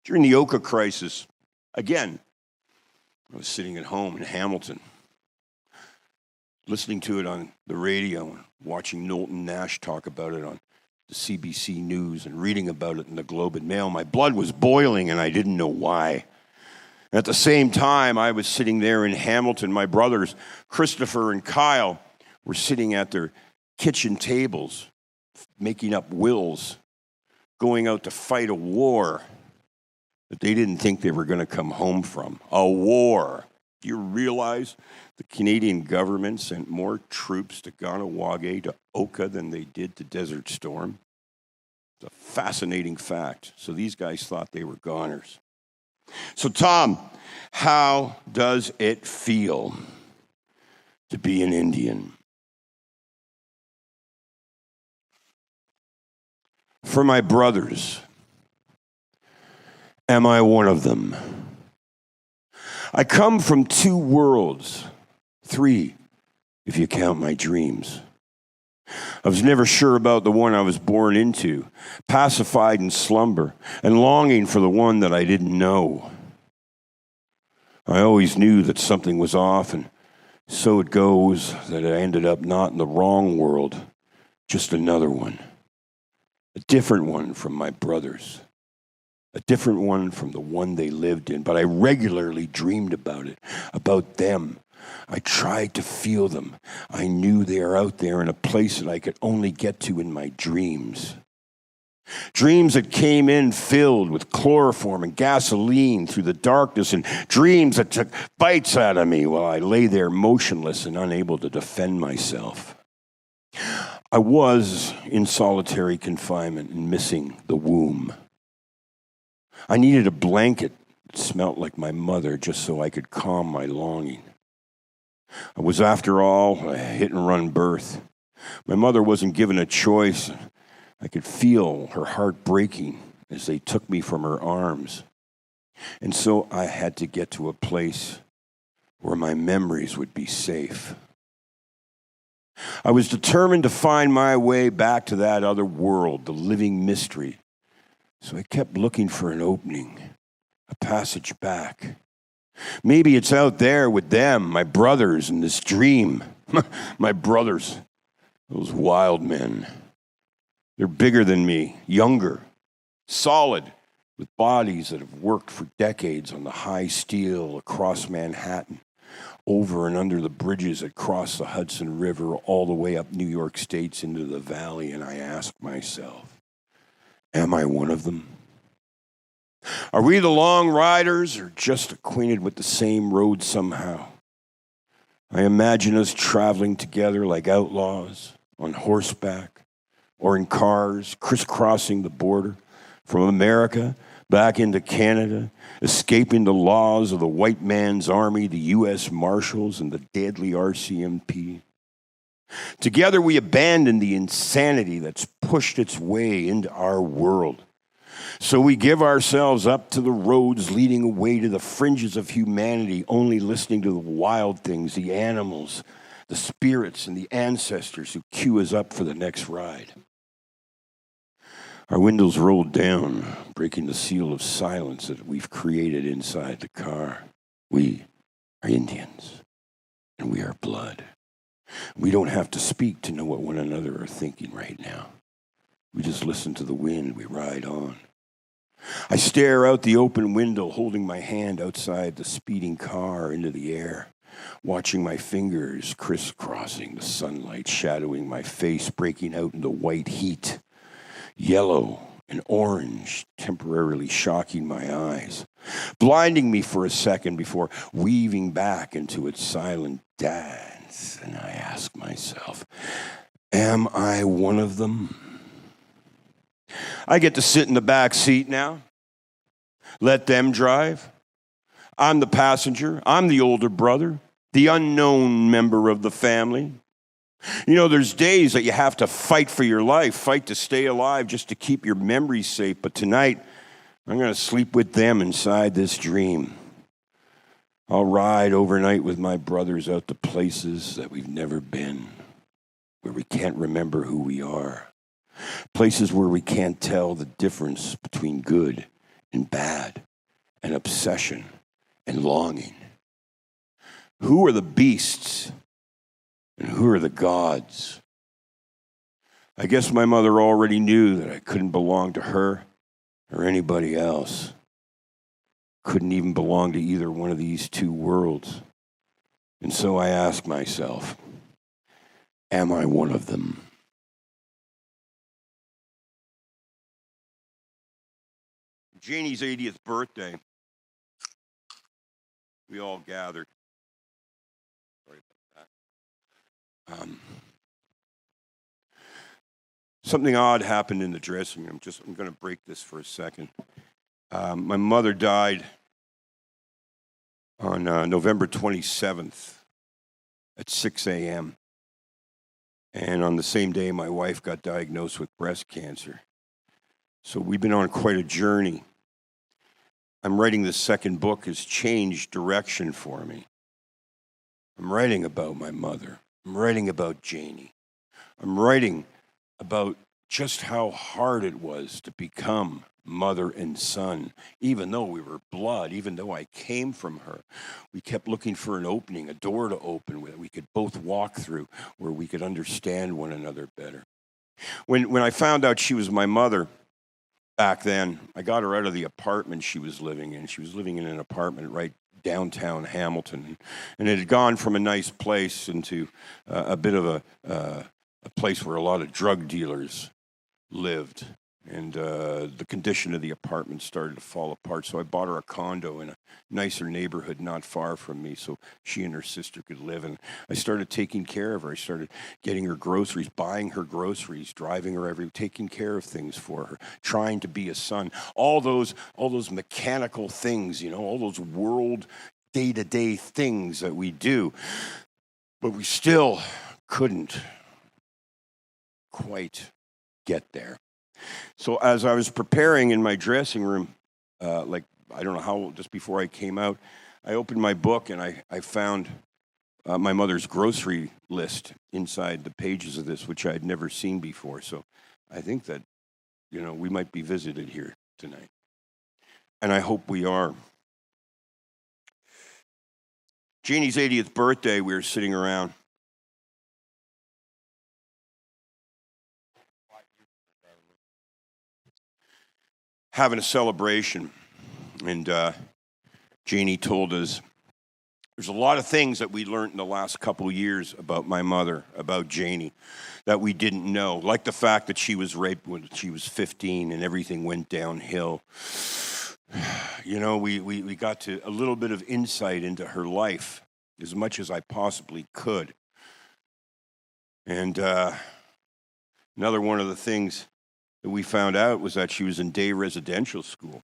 During the Oka crisis, again, I was sitting at home in Hamilton, listening to it on the radio and watching Knowlton Nash talk about it on the CBC News and reading about it in the Globe and Mail. My blood was boiling and I didn't know why. At the same time, I was sitting there in Hamilton. My brothers, Christopher and Kyle, were sitting at their kitchen tables, making up wills, going out to fight a war that they didn't think they were going to come home from. A war. Do you realize the Canadian government sent more troops to Ganawagi, to Oka, than they did to Desert Storm? It's a fascinating fact. So these guys thought they were goners. So, Tom, how does it feel to be an Indian? For my brothers, am I one of them? I come from 2 worlds, 3, if you count my dreams. I was never sure about the one I was born into, pacified in slumber and longing for the one that I didn't know. I always knew that something was off, and so it goes that I ended up not in the wrong world, just another one. A different one from my brothers. A different one from the one they lived in. But I regularly dreamed about it, about them. I tried to feel them. I knew they are out there in a place that I could only get to in my dreams. Dreams that came in filled with chloroform and gasoline through the darkness, and dreams that took bites out of me while I lay there motionless and unable to defend myself. I was in solitary confinement and missing the womb. I needed a blanket that smelt like my mother just so I could calm my longing. I was, after all, a hit-and-run birth. My mother wasn't given a choice. I could feel her heart breaking as they took me from her arms. And so I had to get to a place where my memories would be safe. I was determined to find my way back to that other world, the living mystery. So I kept looking for an opening, a passage back. Maybe it's out there with them, my brothers, in this dream. My brothers, those wild men. They're bigger than me, younger, solid, with bodies that have worked for decades on the high steel across Manhattan, over and under the bridges that cross the Hudson River, all the way up New York State's into the valley. And I ask myself, am I one of them? Are we the long riders or just acquainted with the same road somehow? I imagine us traveling together like outlaws on horseback or in cars, crisscrossing the border from America back into Canada, escaping the laws of the white man's army, the U.S. Marshals, and the deadly RCMP. Together we abandon the insanity that's pushed its way into our world. So we give ourselves up to the roads leading away to the fringes of humanity, only listening to the wild things, the animals, the spirits, and the ancestors who cue us up for the next ride. Our windows rolled down, breaking the seal of silence that we've created inside the car. We are Indians, and we are blood. We don't have to speak to know what one another are thinking right now. We just listen to the wind, we ride on. I stare out the open window, holding my hand outside the speeding car into the air, watching my fingers crisscrossing the sunlight, shadowing my face, breaking out into white heat, yellow and orange, temporarily shocking my eyes, blinding me for a second before weaving back into its silent dance. And I ask myself, am I one of them? I get to sit in the back seat now. Let them drive. I'm the passenger. I'm the older brother, the unknown member of the family. You know, there's days that you have to fight for your life, fight to stay alive just to keep your memories safe. But tonight, I'm going to sleep with them inside this dream. I'll ride overnight with my brothers out to places that we've never been, where we can't remember who we are. Places where we can't tell the difference between good and bad, and obsession and longing. Who are the beasts and who are the gods? I guess my mother already knew that I couldn't belong to her or anybody else. Couldn't even belong to either one of these two worlds. And so I ask myself, am I one of them? Janie's 80th birthday, we all gathered. Sorry about that. Something odd happened in the dressing room. I'm going to break this for a second. My mother died on November 27th at 6 a.m. And on the same day, my wife got diagnosed with breast cancer. So we've been on quite a journey. I'm writing the second book has changed direction for me. I'm writing about my mother. I'm writing about Janie. I'm writing about just how hard it was to become mother and son, even though we were blood, even though I came from her. We kept looking for an opening, a door to open that we could both walk through, where we could understand one another better. When I found out she was my mother, back then, I got her out of the apartment she was living in. She was living in an apartment right downtown Hamilton. And it had gone from a nice place into a bit of a place where a lot of drug dealers lived. And the condition of the apartment started to fall apart. So I bought her a condo in a nicer neighborhood not far from me so she and her sister could live. And I started taking care of her. I started getting her groceries, buying her groceries, driving her taking care of things for her, trying to be a son. All those mechanical things, all those world day-to-day things that we do. But we still couldn't quite get there. So as I was preparing in my dressing room, I don't know how, just before I came out, I opened my book and I found my mother's grocery list inside the pages of this, which I had never seen before. So I think that, we might be visited here tonight. And I hope we are. Janie's 80th birthday, we were sitting around. Having a celebration, and Janie told us there's a lot of things that we learned in the last couple of years about my mother, about Janie, that we didn't know, like the fact that she was raped when she was 15 and everything went downhill. We got to a little bit of insight into her life as much as I possibly could. And another one of the things that we found out was that she was in day residential school,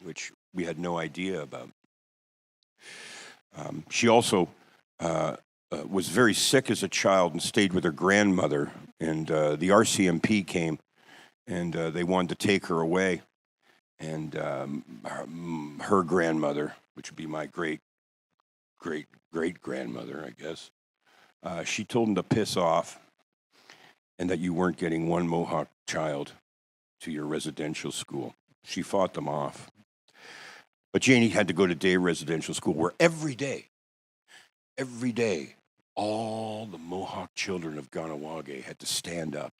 which we had no idea about. She also was very sick as a child and stayed with her grandmother, and the RCMP came and they wanted to take her away. And her grandmother, which would be my great-great-great-grandmother, I guess, she told him to piss off and that you weren't getting one Mohawk child to your residential school. She fought them off. But Janie had to go to day residential school where every day, all the Mohawk children of Ganawage had to stand up.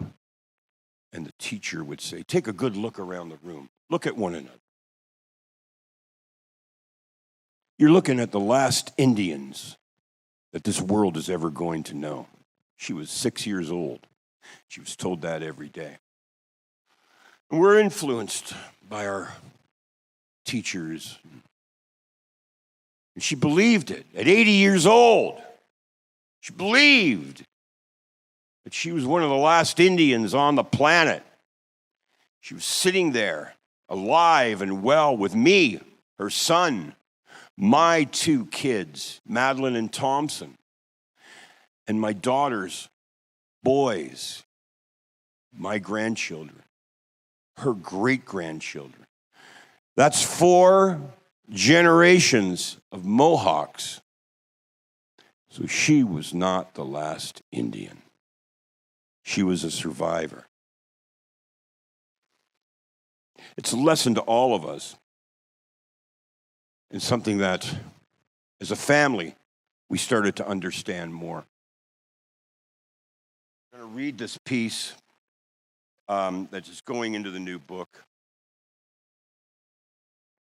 And the teacher would say, take a good look around the room. Look at one another. You're looking at the last Indians that this world is ever going to know. She was 6 years old. She was told that every day. And we're influenced by our teachers. And she believed it. At 80 years old, she believed that she was one of the last Indians on the planet. She was sitting there, alive and well, with me, her son, my two kids, Madeline and Thompson, and my daughter's boys, my grandchildren, her great-grandchildren. That's 4 generations of Mohawks. So she was not the last Indian. She was a survivor. It's a lesson to all of us, and something that, as a family, we started to understand more. I'm going to read this piece that is going into the new book.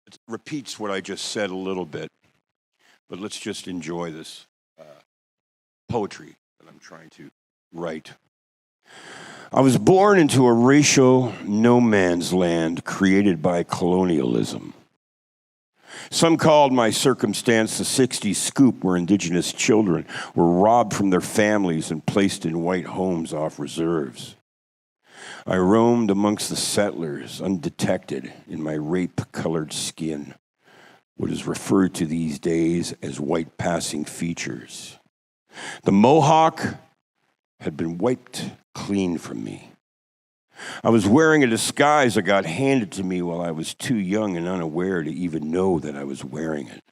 It repeats what I just said a little bit, but let's just enjoy this poetry that I'm trying to write. I was born into a racial no man's land created by colonialism. Some called my circumstance the 60s scoop, where Indigenous children were robbed from their families and placed in white homes off reserves. I roamed amongst the settlers, undetected in my rape-colored skin, what is referred to these days as white passing features. The Mohawk had been wiped clean from me. I was wearing a disguise that got handed to me while I was too young and unaware to even know that I was wearing it.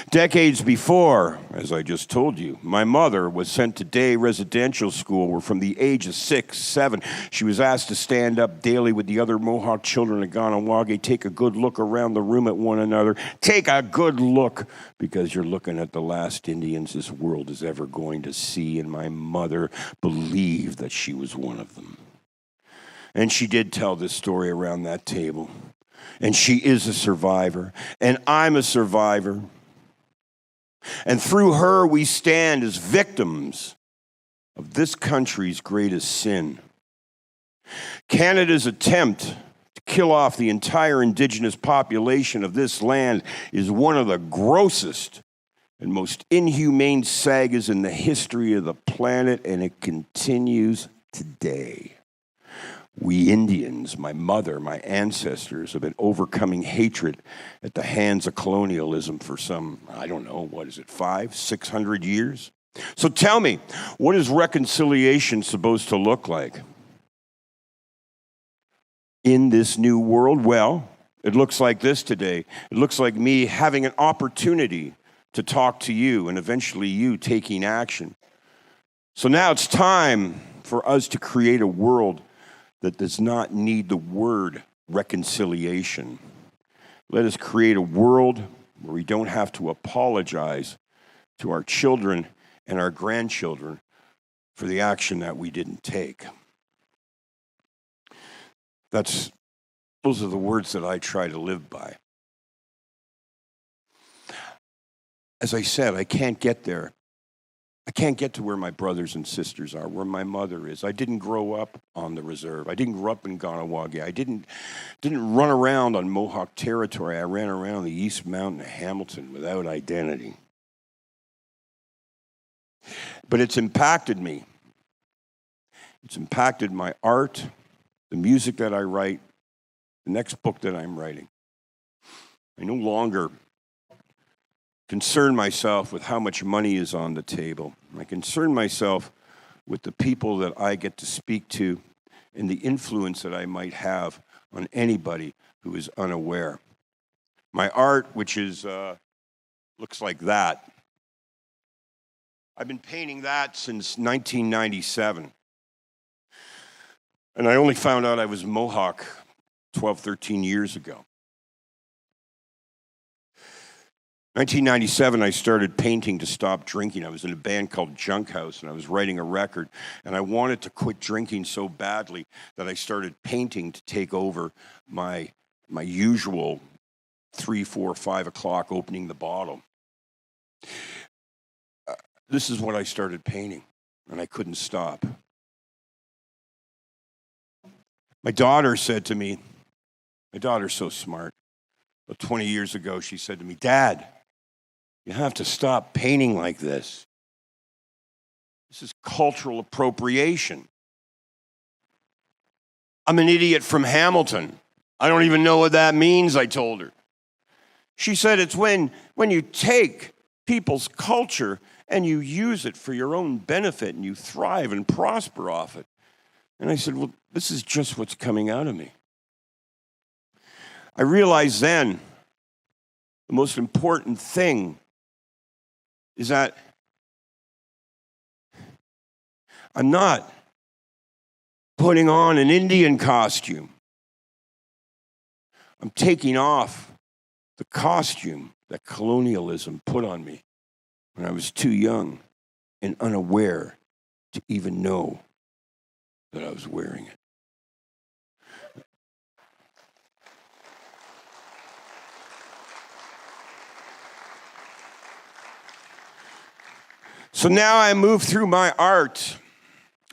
Decades before, as I just told you, my mother was sent to day residential school where from the age of 6, 7, she was asked to stand up daily with the other Mohawk children of Ganawage, take a good look around the room at one another. Take a good look, because you're looking at the last Indians this world is ever going to see, and my mother believed that she was one of them. And she did tell this story around that table. And she is a survivor, and I'm a survivor. And through her, we stand as victims of this country's greatest sin. Canada's attempt to kill off the entire Indigenous population of this land is one of the grossest and most inhumane sagas in the history of the planet, and it continues today. We Indians, my mother, my ancestors, have been overcoming hatred at the hands of colonialism for some, 500, 600 years? So tell me, what is reconciliation supposed to look like? In this new world, well, it looks like this today. It looks like me having an opportunity to talk to you and eventually you taking action. So now it's time for us to create a world that does not need the word reconciliation. Let us create a world where we don't have to apologize to our children and our grandchildren for the action that we didn't take. Those are the words that I try to live by. As I said, I can't get there. I can't get to where my brothers and sisters are, where my mother is. I didn't grow up on the reserve. I didn't grow up in Ganawage. I didn't run around on Mohawk territory. I ran around the East Mountain of Hamilton without identity. But it's impacted me. It's impacted my art, the music that I write, the next book that I'm writing. I no longer concern myself with how much money is on the table. I concern myself with the people that I get to speak to and the influence that I might have on anybody who is unaware. My art, which is looks like that. I've been painting that since 1997. And I only found out I was Mohawk 12, 13 years ago. 1997, I started painting to stop drinking. I was in a band called Junk House, and I was writing a record, and I wanted to quit drinking so badly that I started painting to take over my usual 3, 4, 5 o'clock opening the bottle. This is what I started painting, and I couldn't stop. My daughter said to me, my daughter's so smart, but 20 years ago she said to me, "Dad, you have to stop painting like this. This is cultural appropriation." I'm an idiot from Hamilton. I don't even know what that means, I told her. She said, it's when you take people's culture and you use it for your own benefit and you thrive and prosper off it. And I said, well, this is just what's coming out of me. I realized then the most important thing is that I'm not putting on an Indian costume. I'm taking off the costume that colonialism put on me when I was too young and unaware to even know that I was wearing it. So now I move through my art.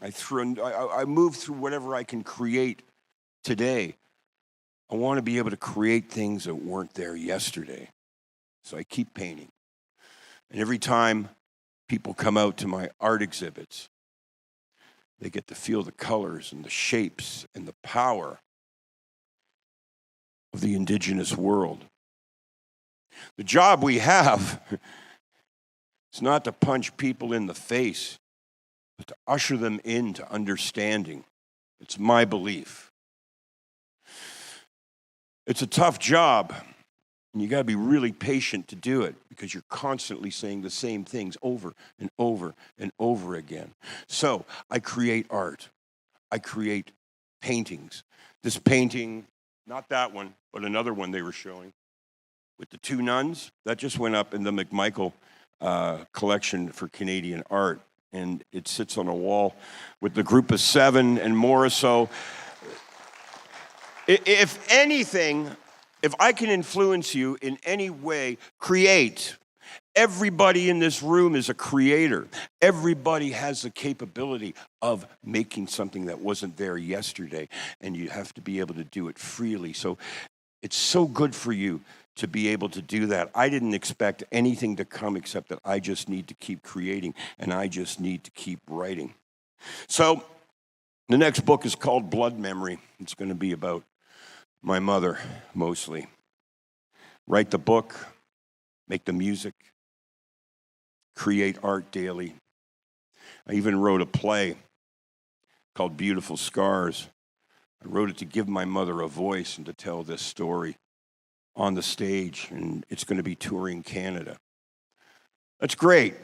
I move through whatever I can create today. I want to be able to create things that weren't there yesterday. So I keep painting. And every time people come out to my art exhibits, they get to feel the colors and the shapes and the power of the Indigenous world. The job we have is not to punch people in the face, but to usher them into understanding. It's my belief. It's a tough job, and you got to be really patient to do it because you're constantly saying the same things over and over and over again. So I create art. I create paintings. This painting, not that one, but another one they were showing with the two nuns, that just went up in the McMichael collection for Canadian art. And it sits on a wall with the group of 7 and more. So if anything, if I can influence you in any way, create. Everybody in this room is a creator. Everybody has the capability of making something that wasn't there yesterday, and you have to be able to do it freely. So it's so good for you to be able to do that. I didn't expect anything to come except that I just need to keep creating, and I just need to keep writing. So the next book is called Blood Memory. It's going to be about my mother, mostly. Write the book, make the music, create art daily. I even wrote a play called Beautiful Scars. I wrote it to give my mother a voice and to tell this story on the stage, and it's going to be touring Canada. That's great,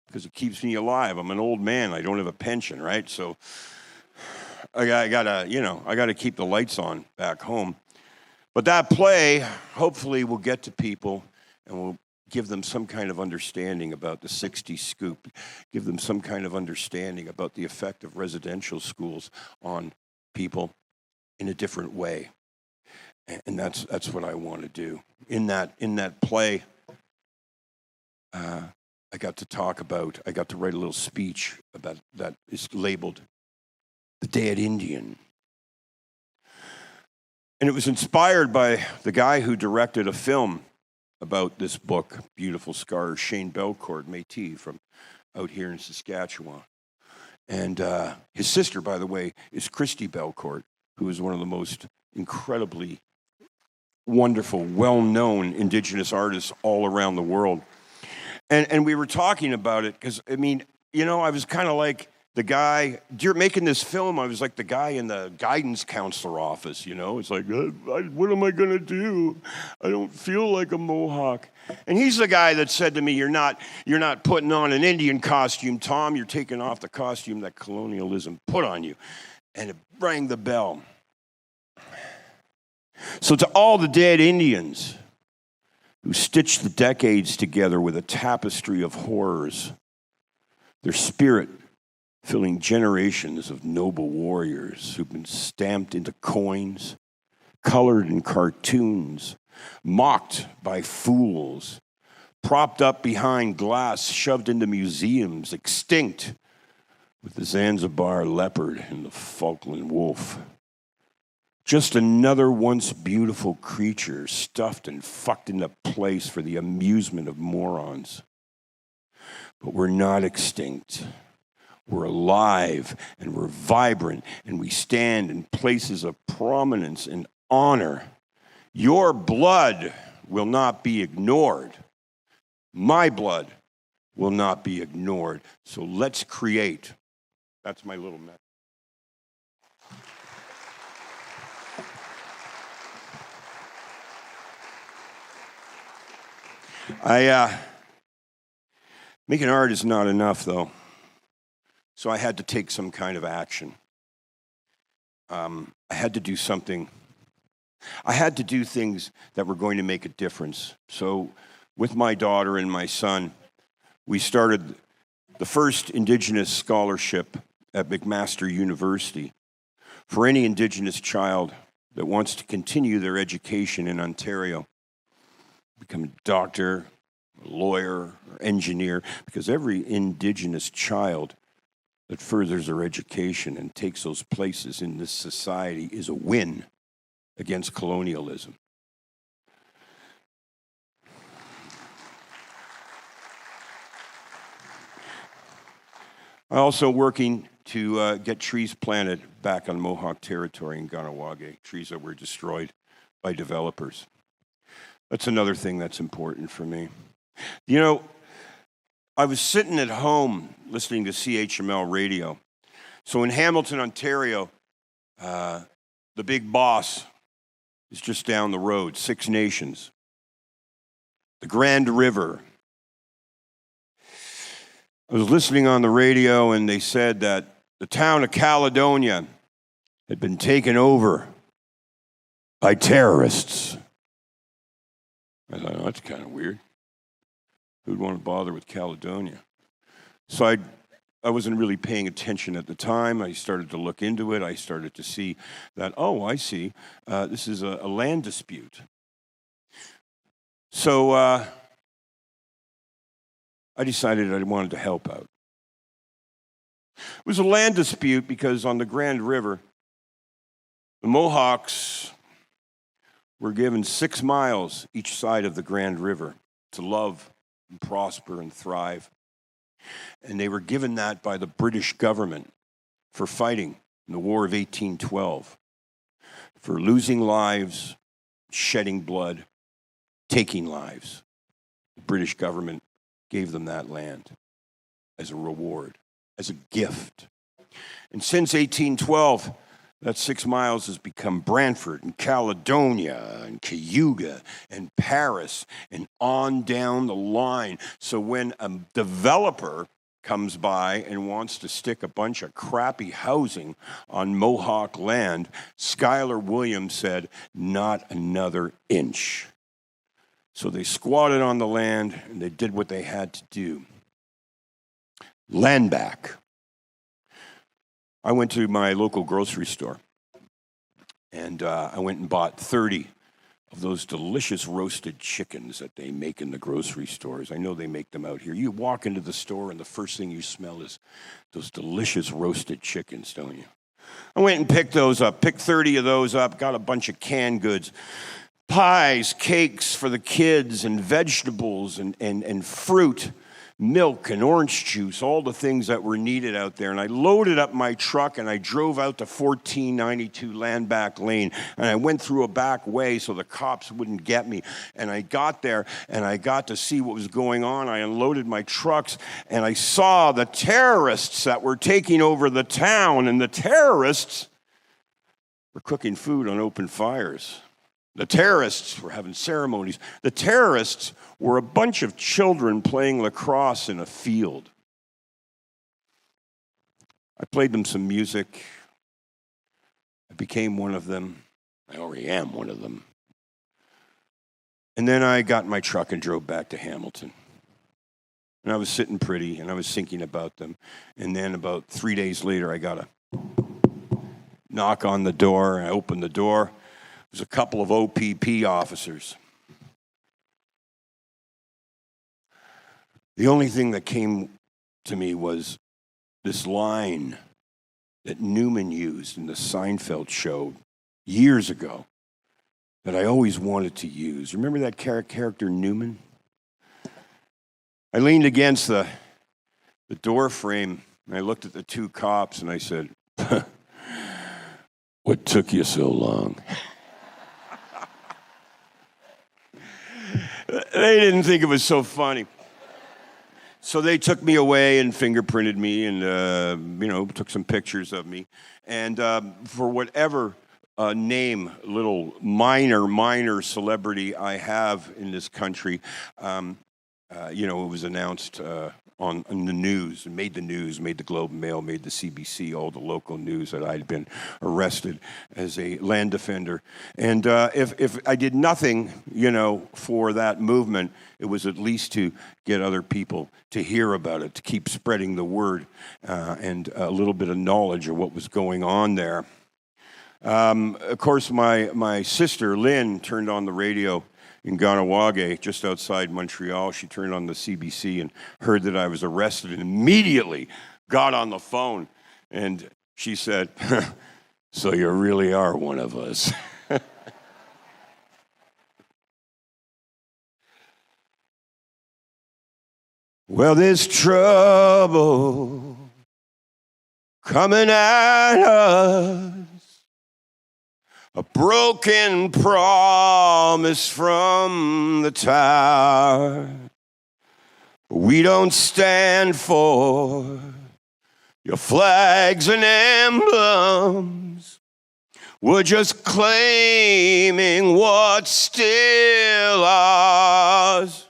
because it keeps me alive. I'm an old man. I don't have a pension, right? So I gotta keep the lights on back home. But that play, hopefully, will get to people and will give them some kind of understanding about the 60s scoop, give them some kind of understanding about the effect of residential schools on people in a different way. And that's what I want to do. In that play, I got to write a little speech about that is labeled The Dead Indian. And it was inspired by the guy who directed a film about this book, Beautiful Scars, Shane Belcourt, Métis from out here in Saskatchewan. And his sister, by the way, is Christy Belcourt, who is one of the most incredibly wonderful, well-known Indigenous artists all around the world. And we were talking about it because, I mean, you know, I was kind of like the guy, during making this film, I was like the guy in the guidance counselor office, you know? It's like, what am I going to do? I don't feel like a Mohawk. And he's the guy that said to me, you're not putting on an Indian costume, Tom. You're taking off the costume that colonialism put on you. And it rang the bell. So to all the dead Indians who stitched the decades together with a tapestry of horrors, their spirit filling generations of noble warriors who've been stamped into coins, colored in cartoons, mocked by fools, propped up behind glass, shoved into museums, extinct with the Zanzibar leopard and the Falkland wolf. Just another once beautiful creature stuffed and fucked into place for the amusement of morons. But we're not extinct. We're alive and we're vibrant and we stand in places of prominence and honor. Your blood will not be ignored. My blood will not be ignored. So let's create. That's my little message. Making art is not enough, though. So I had to take some kind of action. I had to do something. I had to do things that were going to make a difference. So with my daughter and my son, we started the first Indigenous scholarship at McMaster University for any Indigenous child that wants to continue their education in Ontario, become a doctor, a lawyer, or engineer, because every Indigenous child that furthers their education and takes those places in this society is a win against colonialism. I'm also working to get trees planted back on Mohawk territory in Ganawage, trees that were destroyed by developers. That's another thing that's important for me. You know, I was sitting at home listening to CHML radio. So in Hamilton, Ontario, the big boss is just down the road, 6 Nations. The Grand River. I was listening on the radio and they said that the town of Caledonia had been taken over by terrorists. I thought, oh, that's kind of weird. Who'd want to bother with Caledonia? So I wasn't really paying attention at the time. I started to look into it. I started to see that, oh, I see. This is a land dispute. So I decided I wanted to help out. It was a land dispute because on the Grand River, the Mohawks were given 6 miles each side of the Grand River to love and prosper and thrive. And they were given that by the British government for fighting in the War of 1812, for losing lives, shedding blood, taking lives. The British government gave them that land as a reward, as a gift. And since 1812, that 6 miles has become Brantford and Caledonia and Cayuga and Paris and on down the line. So when a developer comes by and wants to stick a bunch of crappy housing on Mohawk land, Schuyler Williams said, not another inch. So they squatted on the land and they did what they had to do. Land back. I went to my local grocery store and I went and bought 30 of those delicious roasted chickens that they make in the grocery stores. I know they make them out here. You walk into the store and the first thing you smell is those delicious roasted chickens, don't you? I went and picked those up, picked 30 of those up, got a bunch of canned goods, pies, cakes for the kids, and vegetables and fruit. milk and orange juice, all the things that were needed out there. And I loaded up my truck and I drove out to 1492 Landback Lane. And I went through a back way so the cops wouldn't get me. And I got there and I got to see what was going on. I unloaded my trucks and I saw the terrorists that were taking over the town. And the terrorists were cooking food on open fires. The terrorists were having ceremonies. The terrorists were a bunch of children playing lacrosse in a field. I played them some music. I became one of them. I already am one of them. And then I got in my truck and drove back to Hamilton. And I was sitting pretty, and I was thinking about them. And then about 3 days later, I got a knock on the door, and I opened the door. It was a couple of OPP officers. The only thing that came to me was this line that Newman used in the Seinfeld show years ago that I always wanted to use. Remember that character Newman? I leaned against the door frame and I looked at the two cops and I said, "What took you so long?" They didn't think it was so funny. So they took me away and fingerprinted me and, took some pictures of me. And for whatever name, little minor celebrity I have in this country, it was announced on the news, and made the news, made the Globe and Mail, made the CBC, all the local news that I'd been arrested as a land defender. And if I did nothing, for that movement, it was at least to get other people to hear about it, to keep spreading the word and a little bit of knowledge of what was going on there. Of course, my sister, Lynn, turned on the radio in Ganawage, just outside Montreal. She turned on the CBC and heard that I was arrested and immediately got on the phone. And she said, "So you really are one of us." Well, there's trouble coming at us. A broken promise from the tower. We don't stand for your flags and emblems. We're just claiming what's still ours.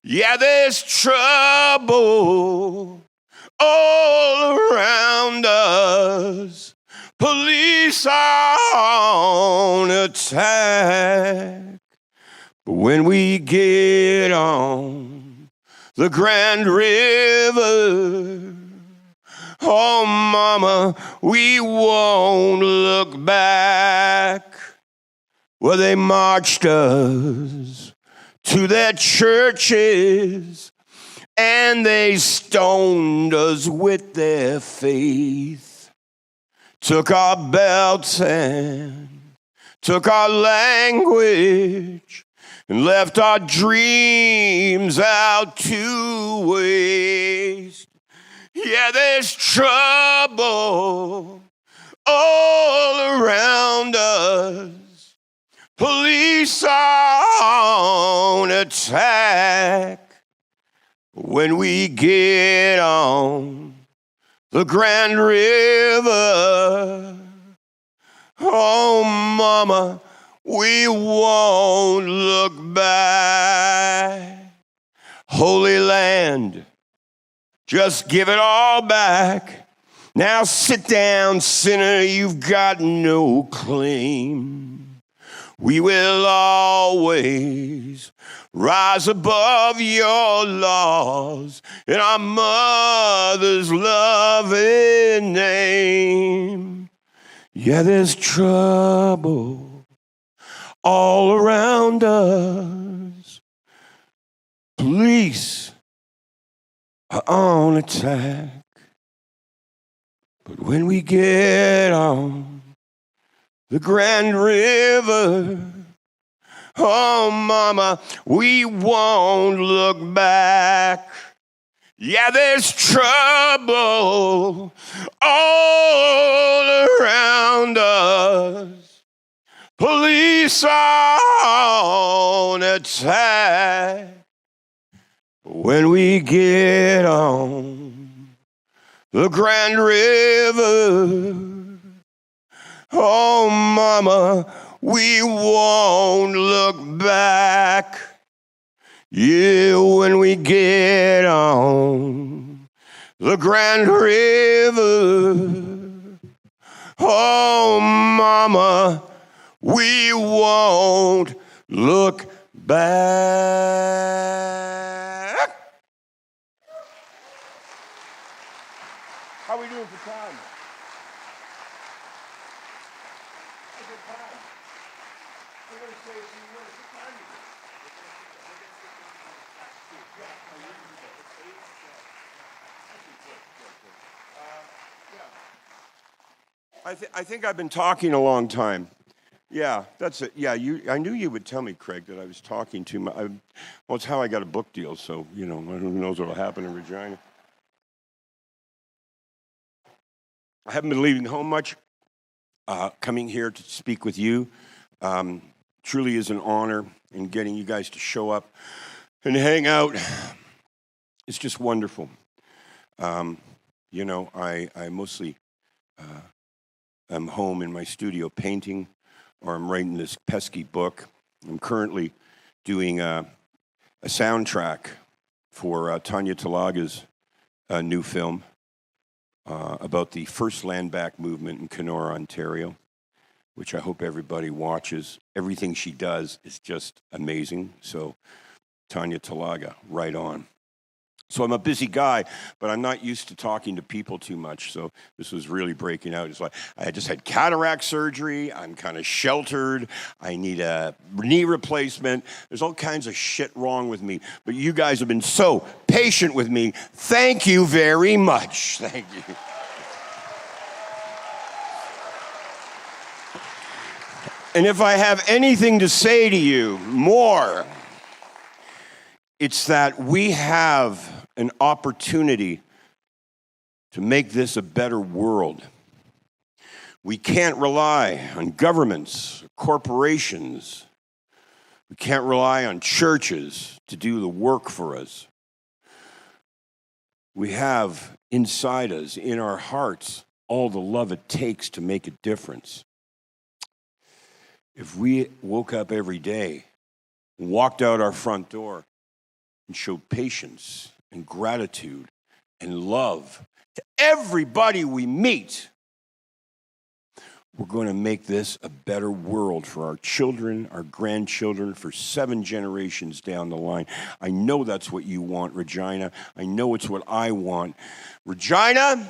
Yeah, there's trouble all around us. Police are on attack. But when we get on the Grand River, oh, mama, we won't look back. Well, they marched us to their churches and they stoned us with their faith. Took our belts and took our language and left our dreams out to waste. Yeah, there's trouble all around us. Police are on attack. When we get on the Grand River, oh, mama, we won't look back. Holy Land, just give it all back. Now sit down, sinner, you've got no claim. We will always rise above your laws in our mother's loving name. Yeah, there's trouble all around us. Police are on attack. But when we get on the Grand River, oh, mama, we won't look back. Yeah, there's trouble all around us. Police are on attack. When we get on the Grand River, oh, mama, we won't look back. Yeah, when we get on the Grand River, oh, mama, we won't look back. How are we doing for time? I think I've been talking a long time. Yeah, that's it. Yeah, I knew you would tell me, Craig, that I was talking too much. Well, it's how I got a book deal, so, who knows what will happen in Regina. I haven't been leaving home much. Coming here to speak with you truly is an honor, and getting you guys to show up and hang out. It's just wonderful. I mostly I'm home in my studio painting, or I'm writing this pesky book. I'm currently doing a soundtrack for Tanya Talaga's new film about the first land back movement in Kenora, Ontario, which I hope everybody watches. Everything she does is just amazing. So Tanya Talaga, right on. So I'm a busy guy, but I'm not used to talking to people too much. So this was really breaking out. It's like I just had cataract surgery. I'm kind of sheltered. I need a knee replacement. There's all kinds of shit wrong with me. But you guys have been so patient with me. Thank you very much. Thank you. And if I have anything to say to you more, it's that we have an opportunity to make this a better world. We can't rely on governments, corporations. We can't rely on churches to do the work for us. We have inside us, in our hearts, all the love it takes to make a difference. If we woke up every day, walked out our front door, and showed patience and gratitude and love to everybody we meet, we're going to make this a better world for our children, our grandchildren, for 7 generations down the line. I know that's what you want, Regina. I know it's what I want. Regina,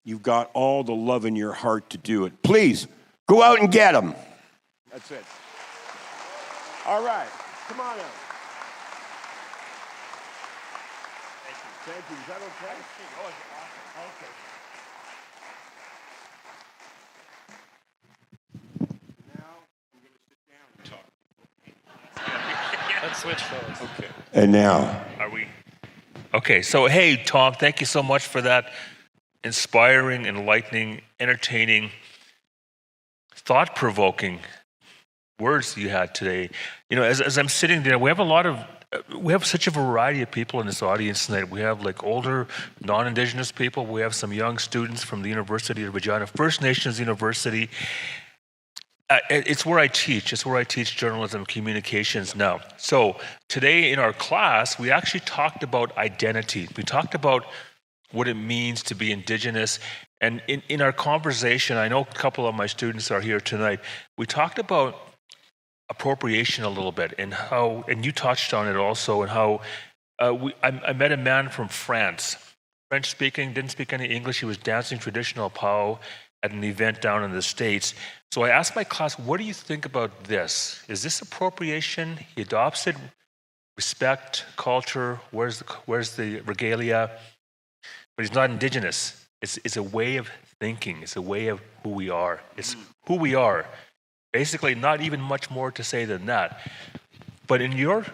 you've got all the love in your heart to do it. Please, go out and get them. That's it. All right, come on out. Thank you. Is that okay? Oh, okay. Now I'm going to sit down and talk. Let's switch those. Okay. And now. Are we? Okay, so hey, Tom, thank you so much for that inspiring, enlightening, entertaining, thought-provoking words you had today. As I'm sitting there, we have such a variety of people in this audience tonight. We have like older, non-Indigenous people. We have some young students from the University of Regina, First Nations University. It's where I teach. It's where I teach journalism and communications now. So today in our class, we actually talked about identity. We talked about what it means to be Indigenous. And in our conversation, I know a couple of my students are here tonight, we talked about appropriation a little bit, and you touched on it also, and how I met a man from France, French speaking, didn't speak any English. He was dancing traditional POW at an event down in the States. So I asked my class, what do you think about this? Is this appropriation? He adopts it, respect, culture, where's the regalia? But he's not Indigenous. It's a way of thinking. It's a way of who we are. It's who we are. Basically, not even much more to say than that. But in your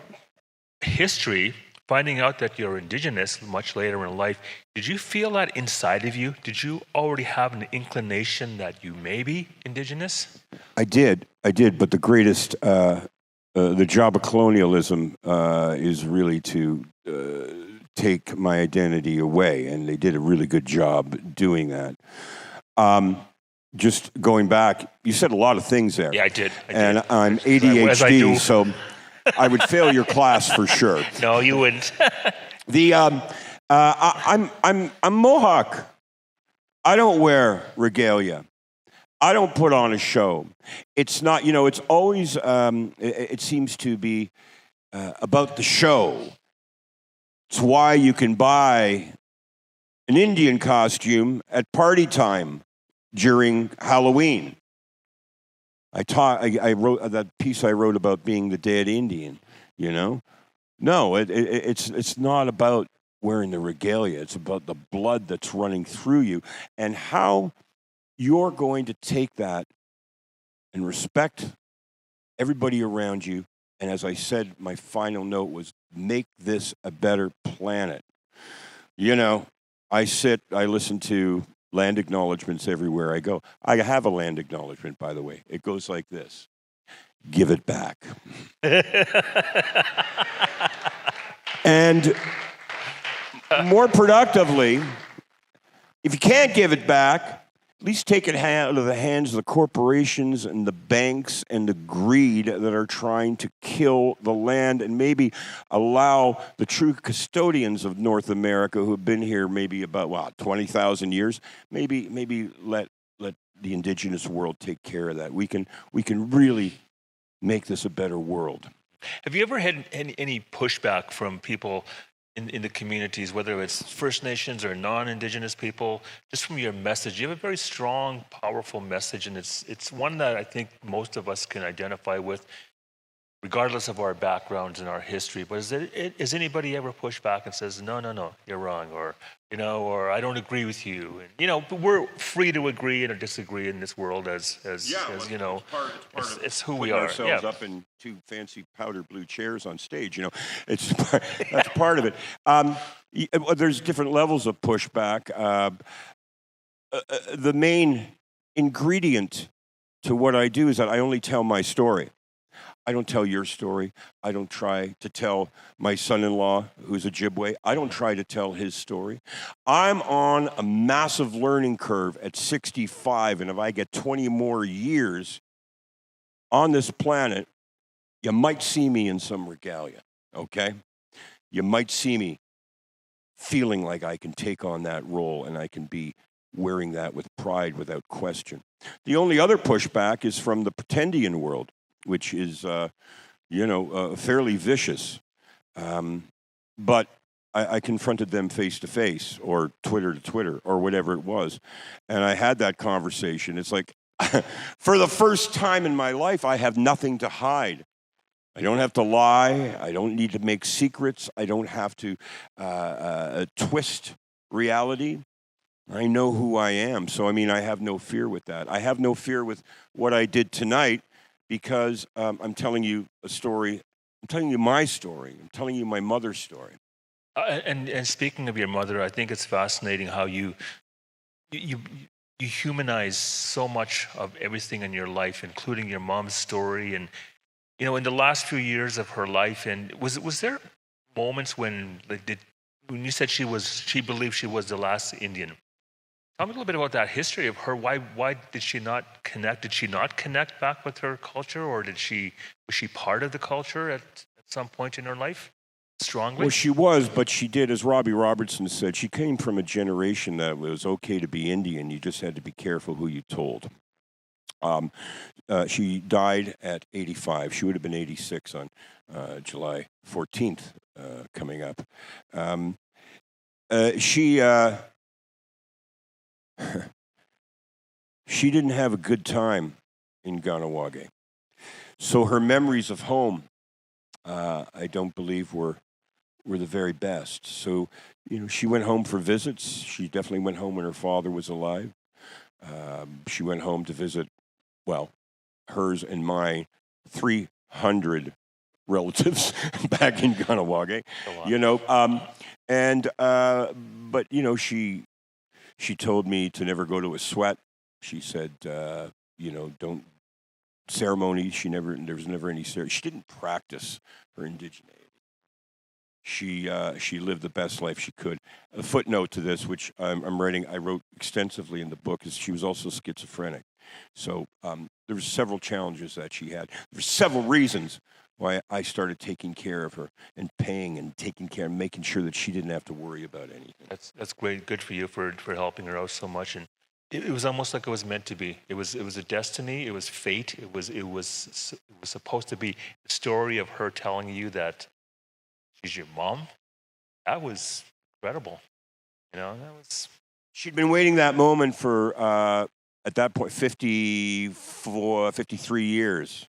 history, finding out that you're Indigenous much later in life, did you feel that inside of you? Did you already have an inclination that you may be Indigenous? I did, but the greatest, the job of colonialism is really to take my identity away, and they did a really good job doing that. Just going back, you said a lot of things there. Yeah, I did. And I'm As I ADHD, do. so I would fail your class for sure. No, you wouldn't. I'm Mohawk. I don't wear regalia. I don't put on a show. It's not, it's always, it seems to be about the show. It's why you can buy an Indian costume at party time during Halloween. I wrote that piece I wrote about being the dead Indian, No, it's not about wearing the regalia. It's about the blood that's running through you and how you're going to take that and respect everybody around you. And as I said, my final note was make this a better planet. I listen to land acknowledgements everywhere I go. I have a land acknowledgement, by the way. It goes like this. Give it back. And more productively, if you can't give it back, at least take it out of the hands of the corporations and the banks and the greed that are trying to kill the land, and maybe allow the true custodians of North America who have been here maybe about 20,000 years, maybe let the Indigenous world take care of that. We can really make this a better world. Have you ever had any pushback from people in the communities, whether it's First Nations or non-Indigenous people, just from your message? You have a very strong, powerful message, and it's one that I think most of us can identify with, regardless of our backgrounds and our history. But is anybody ever pushed back and says, no, you're wrong, or I don't agree with you? And, but we're free to agree and disagree in this world as it's who we are. Ourselves up in two fancy powder blue chairs on stage, that's part of it. There's different levels of pushback. The main ingredient to what I do is that I only tell my story. I don't tell your story. I don't try to tell my son-in-law, who's Ojibwe. I don't try to tell his story. I'm on a massive learning curve at 65, and if I get 20 more years on this planet, you might see me in some regalia, okay? You might see me feeling like I can take on that role, and I can be wearing that with pride without question. The only other pushback is from the pretendian world, which is, fairly vicious. But I confronted them face to face, or Twitter to Twitter, or whatever it was. And I had that conversation. It's like, for the first time in my life, I have nothing to hide. I don't have to lie. I don't need to make secrets. I don't have to twist reality. I know who I am. So, I have no fear with that. I have no fear with what I did tonight, because I'm telling you a story. I'm telling you my story. I'm telling you my mother's story. And speaking of your mother, I think it's fascinating how you humanize so much of everything in your life, including your mom's story. And in the last few years of her life, and was there moments when you said she believed she was the last Indian? Tell me a little bit about that history of her. Why did she not connect? Did she not connect back with her culture, or was she part of the culture at some point in her life, strongly? Well, she was, but she did, as Robbie Robertson said, she came from a generation that it was okay to be Indian. You just had to be careful who you told. She died at 85. She would have been 86 on July 14th coming up. She didn't have a good time in Ganawage. So her memories of home, I don't believe were the very best. So, she went home for visits. She definitely went home when her father was alive. She went home to visit, hers and mine, 300 relatives back in Ganawage, but she told me to never go to a sweat. She said, don't ceremony. There was never any ceremony. She didn't practice her indigeneity. She lived the best life she could. A footnote to this, which I wrote extensively in the book, is she was also schizophrenic. So there were several challenges that she had. There were several reasons why I started taking care of her and paying and taking care and making sure that she didn't have to worry about anything. That's great. Good for you for helping her out so much. And it was almost like it was meant to be. It was a destiny. It was fate. It was supposed to be the story of her telling you that she's your mom. That was incredible. She'd been waiting that moment for, at that point, 53 years.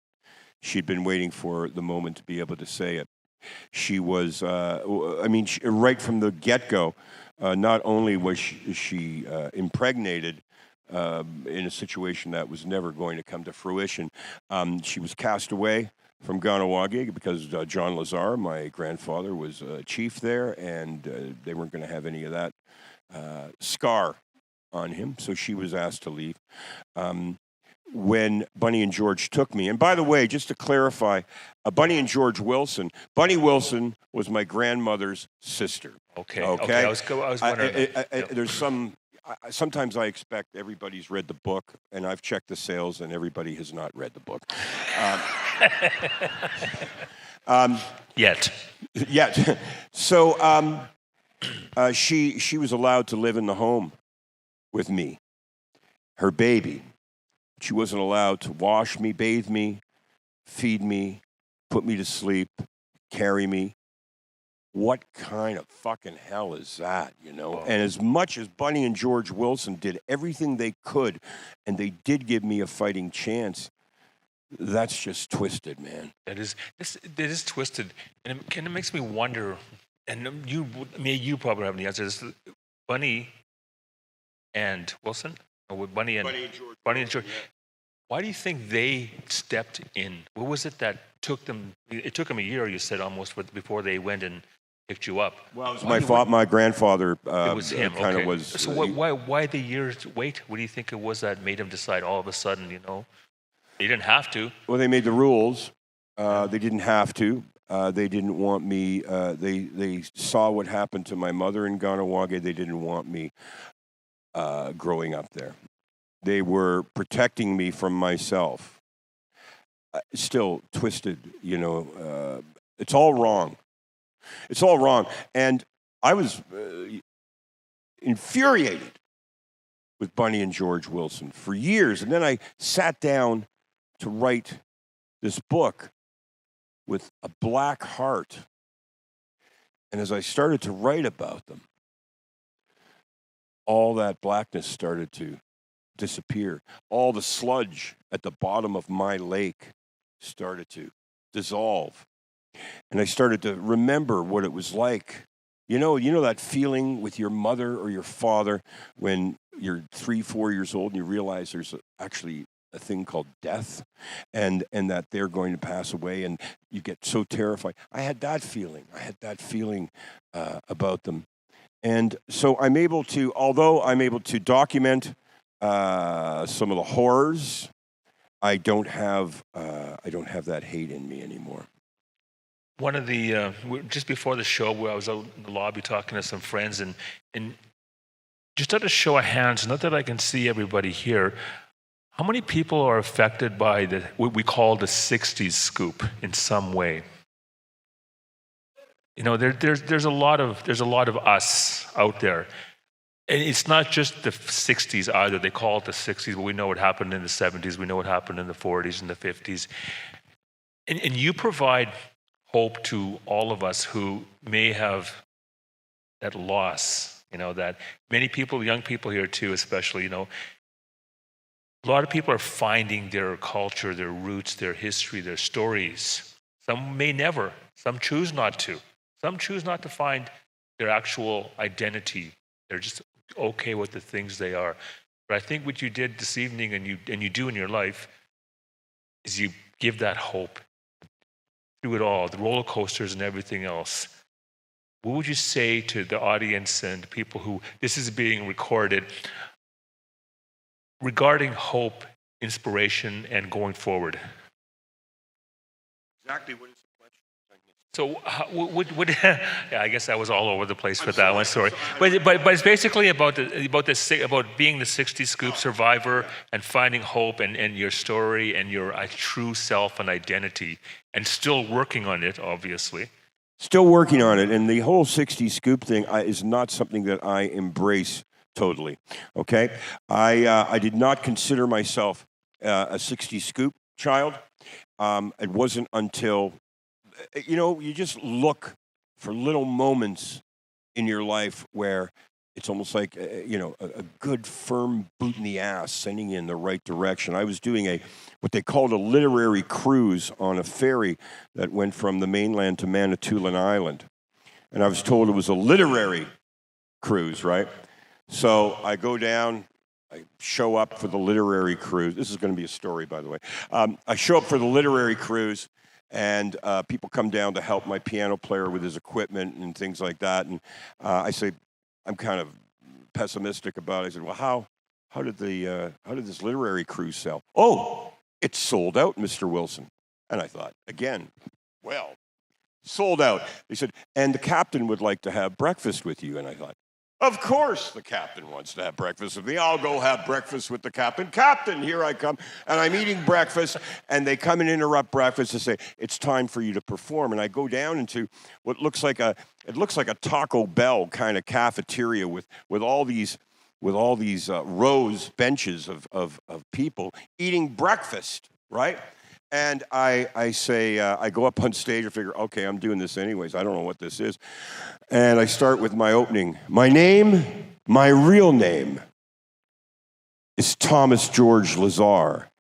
She'd been waiting for the moment to be able to say it. She was, right from the get-go, not only was she impregnated in a situation that was never going to come to fruition, she was cast away from Ganawage because John Lazar, my grandfather, was a chief there, and they weren't going to have any of that scar on him, so she was asked to leave. When Bunny and George took me, and by the way, just to clarify, Bunny and George Wilson, Bunny Wilson was my grandmother's sister. Okay. I was wondering. There's sometimes I expect everybody's read the book, and I've checked the sales, and everybody has not read the book. Yet. So she was allowed to live in the home with me, her baby. She wasn't allowed to wash me, bathe me, feed me, put me to sleep, carry me. What kind of fucking hell is that, Wow. And as much as Bunny and George Wilson did everything they could, and they did give me a fighting chance, that's just twisted, man. That is twisted, and it makes me wonder. And you probably have the answers. Bunny and Wilson, or Bunny and George. Yeah. Why do you think they stepped in? What was it that took them? It took them a year, you said, almost before they went and picked you up. Well, it was my grandfather. It was him. Kind of was. So why the year's wait? What do you think it was that made him decide all of a sudden? They didn't have to. Well, they made the rules. They didn't have to. They didn't want me. They saw what happened to my mother in Ganawage. They didn't want me growing up there. They were protecting me from myself. Still twisted, it's all wrong. It's all wrong. And I was infuriated with Bunny and George Wilson for years. And then I sat down to write this book with a black heart. And as I started to write about them, all that blackness started to disappear. All the sludge at the bottom of my lake started to dissolve. And I started to remember what it was like. You know that feeling with your mother or your father when you're 3-4 years old and you realize there's actually a thing called death and that they're going to pass away and you get so terrified. I had that feeling. About them. And so although I'm able to document some of the horrors, I don't have that hate in me anymore. One of the just before the show, where I was out in the lobby talking to some friends, and just at a show of hands, not that I can see everybody here, how many people are affected by what we call the '60s scoop in some way? There's a lot of us out there. And it's not just the 60s either. They call it the 60s, but we know what happened in the 70s. We know what happened in the 40s and the 50s. And you provide hope to all of us who may have that loss, that many people, young people here too especially, a lot of people are finding their culture, their roots, their history, their stories. Some may never. Some choose not to. Some choose not to find their actual identity. They're just okay with the things they are. But I think what you did this evening and you do in your life is you give that hope through it all, the roller coasters and everything else, what would you say to the audience and people who this is being recorded regarding hope, inspiration, and going forward? Exactly what is the question? So, yeah, I guess I was all over the place with that one. Sorry, but it's basically about being the 60 Scoop survivor and finding hope and your story and your true self and identity, and still working on it, obviously. Still working on it, and the whole 60 Scoop thing is not something that I embrace totally. Okay, I did not consider myself a 60 Scoop child. It wasn't until you just look for little moments in your life where it's almost like, a good firm boot in the ass sending you in the right direction. I was doing what they called a literary cruise on a ferry that went from the mainland to Manitoulin Island. And I was told it was a literary cruise, right? So I go down, I show up for the literary cruise. This is going to be a story, by the way. I show up for the literary cruise, and people come down to help my piano player with his equipment and things like that. And I say, I'm kind of pessimistic about it. I said, well, how did this literary cruise sell? Oh, it's sold out, Mr. Wilson. And I thought, again, well, sold out. They said, and the captain would like to have breakfast with you. And I thought, of course the captain wants to have breakfast with me. I'll go have breakfast with the captain. Captain, here I come. And I'm eating breakfast, and they come and interrupt breakfast to say, it's time for you to perform. And I go down into what looks like a Taco Bell kind of cafeteria with all these rows, benches of people eating breakfast, right? And I say, I go up on stage, I figure, okay, I'm doing this anyways. I don't know what this is. And I start with my opening. My real name is Thomas George Lazar,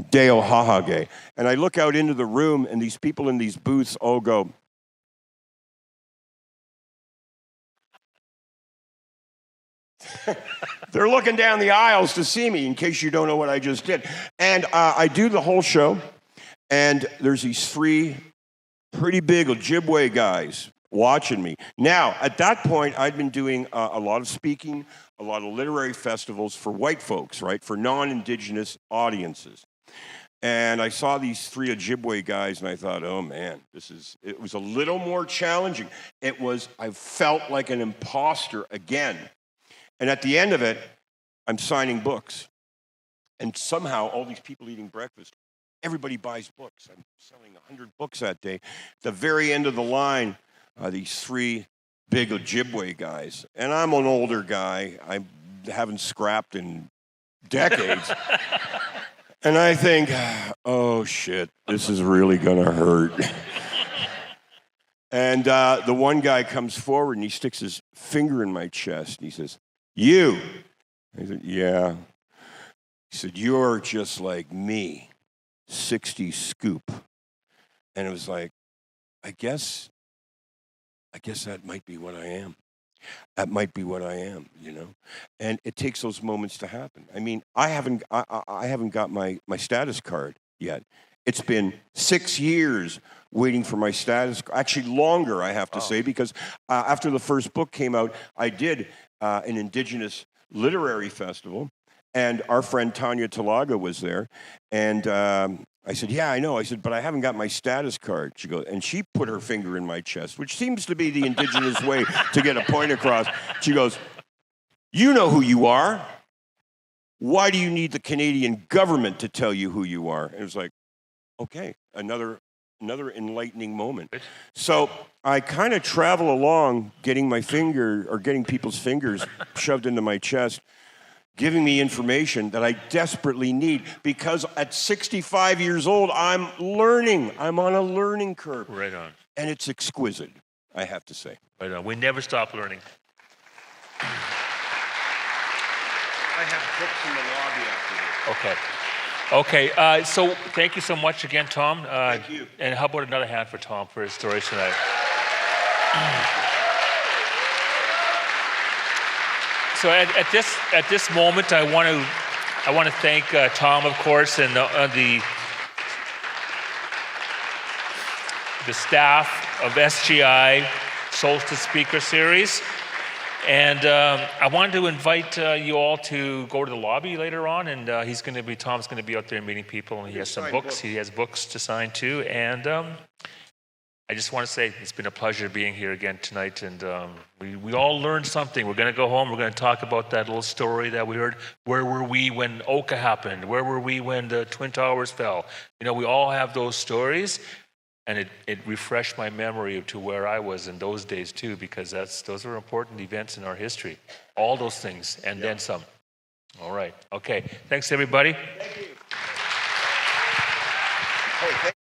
Deo Hahage. And I look out into the room, and these people in these booths all go, they're looking down the aisles to see me, in case you don't know what I just did. And I do the whole show. And there's these three pretty big Ojibwe guys watching me. Now, at that point, I'd been doing a lot of speaking, a lot of literary festivals for white folks, right, for non-Indigenous audiences. And I saw these three Ojibwe guys, and I thought, oh, man, it was a little more challenging. I felt like an imposter again. And at the end of it, I'm signing books. And somehow, all these people eating breakfast, everybody buys books. I'm selling 100 books that day. At the very end of the line, these three big Ojibwe guys. And I'm an older guy. I haven't scrapped in decades. And I think, oh, shit, this is really going to hurt. And the one guy comes forward, and he sticks his finger in my chest, and he says, you. I said, yeah. He said, you're just like me. 60 Scoop. And it was like, I guess that might be what I am. That might be what I am, And it takes those moments to happen. I mean, I haven't got my status card yet. It's been 6 years waiting for my status, actually longer, I have to say, because after the first book came out, I did an Indigenous literary festival. And our friend Tanya Talaga was there. And I said, yeah, I know. I said, but I haven't got my status card. She goes, and she put her finger in my chest, which seems to be the Indigenous way to get a point across. She goes, you know who you are. Why do you need the Canadian government to tell you who you are? And it was like, okay, another enlightening moment. So I kind of travel along getting people's fingers shoved into my chest, giving me information that I desperately need, because at 65 years old, I'm learning. I'm on a learning curve. Right on. And it's exquisite, I have to say. Right on. We never stop learning. I have books in the lobby after this. Okay. So thank you so much again, Tom. Thank you. And how about another hand for Tom for his story tonight? So at this moment, I want to thank Tom, of course, and the staff of SGI Solstice Speaker Series. And I wanted to invite you all to go to the lobby later on, and Tom's going to be out there meeting people, and he has some books. He has books to sign too. And I just want to say it's been a pleasure being here again tonight, and we all learned something. We're going to go home. We're going to talk about that little story that we heard. Where were we when Oka happened? Where were we when the Twin Towers fell? You know, we all have those stories. And it refreshed my memory to where I was in those days too, because those are important events in our history. All those things, and then some. All right. Okay. Thanks, everybody. Thank you. Hey,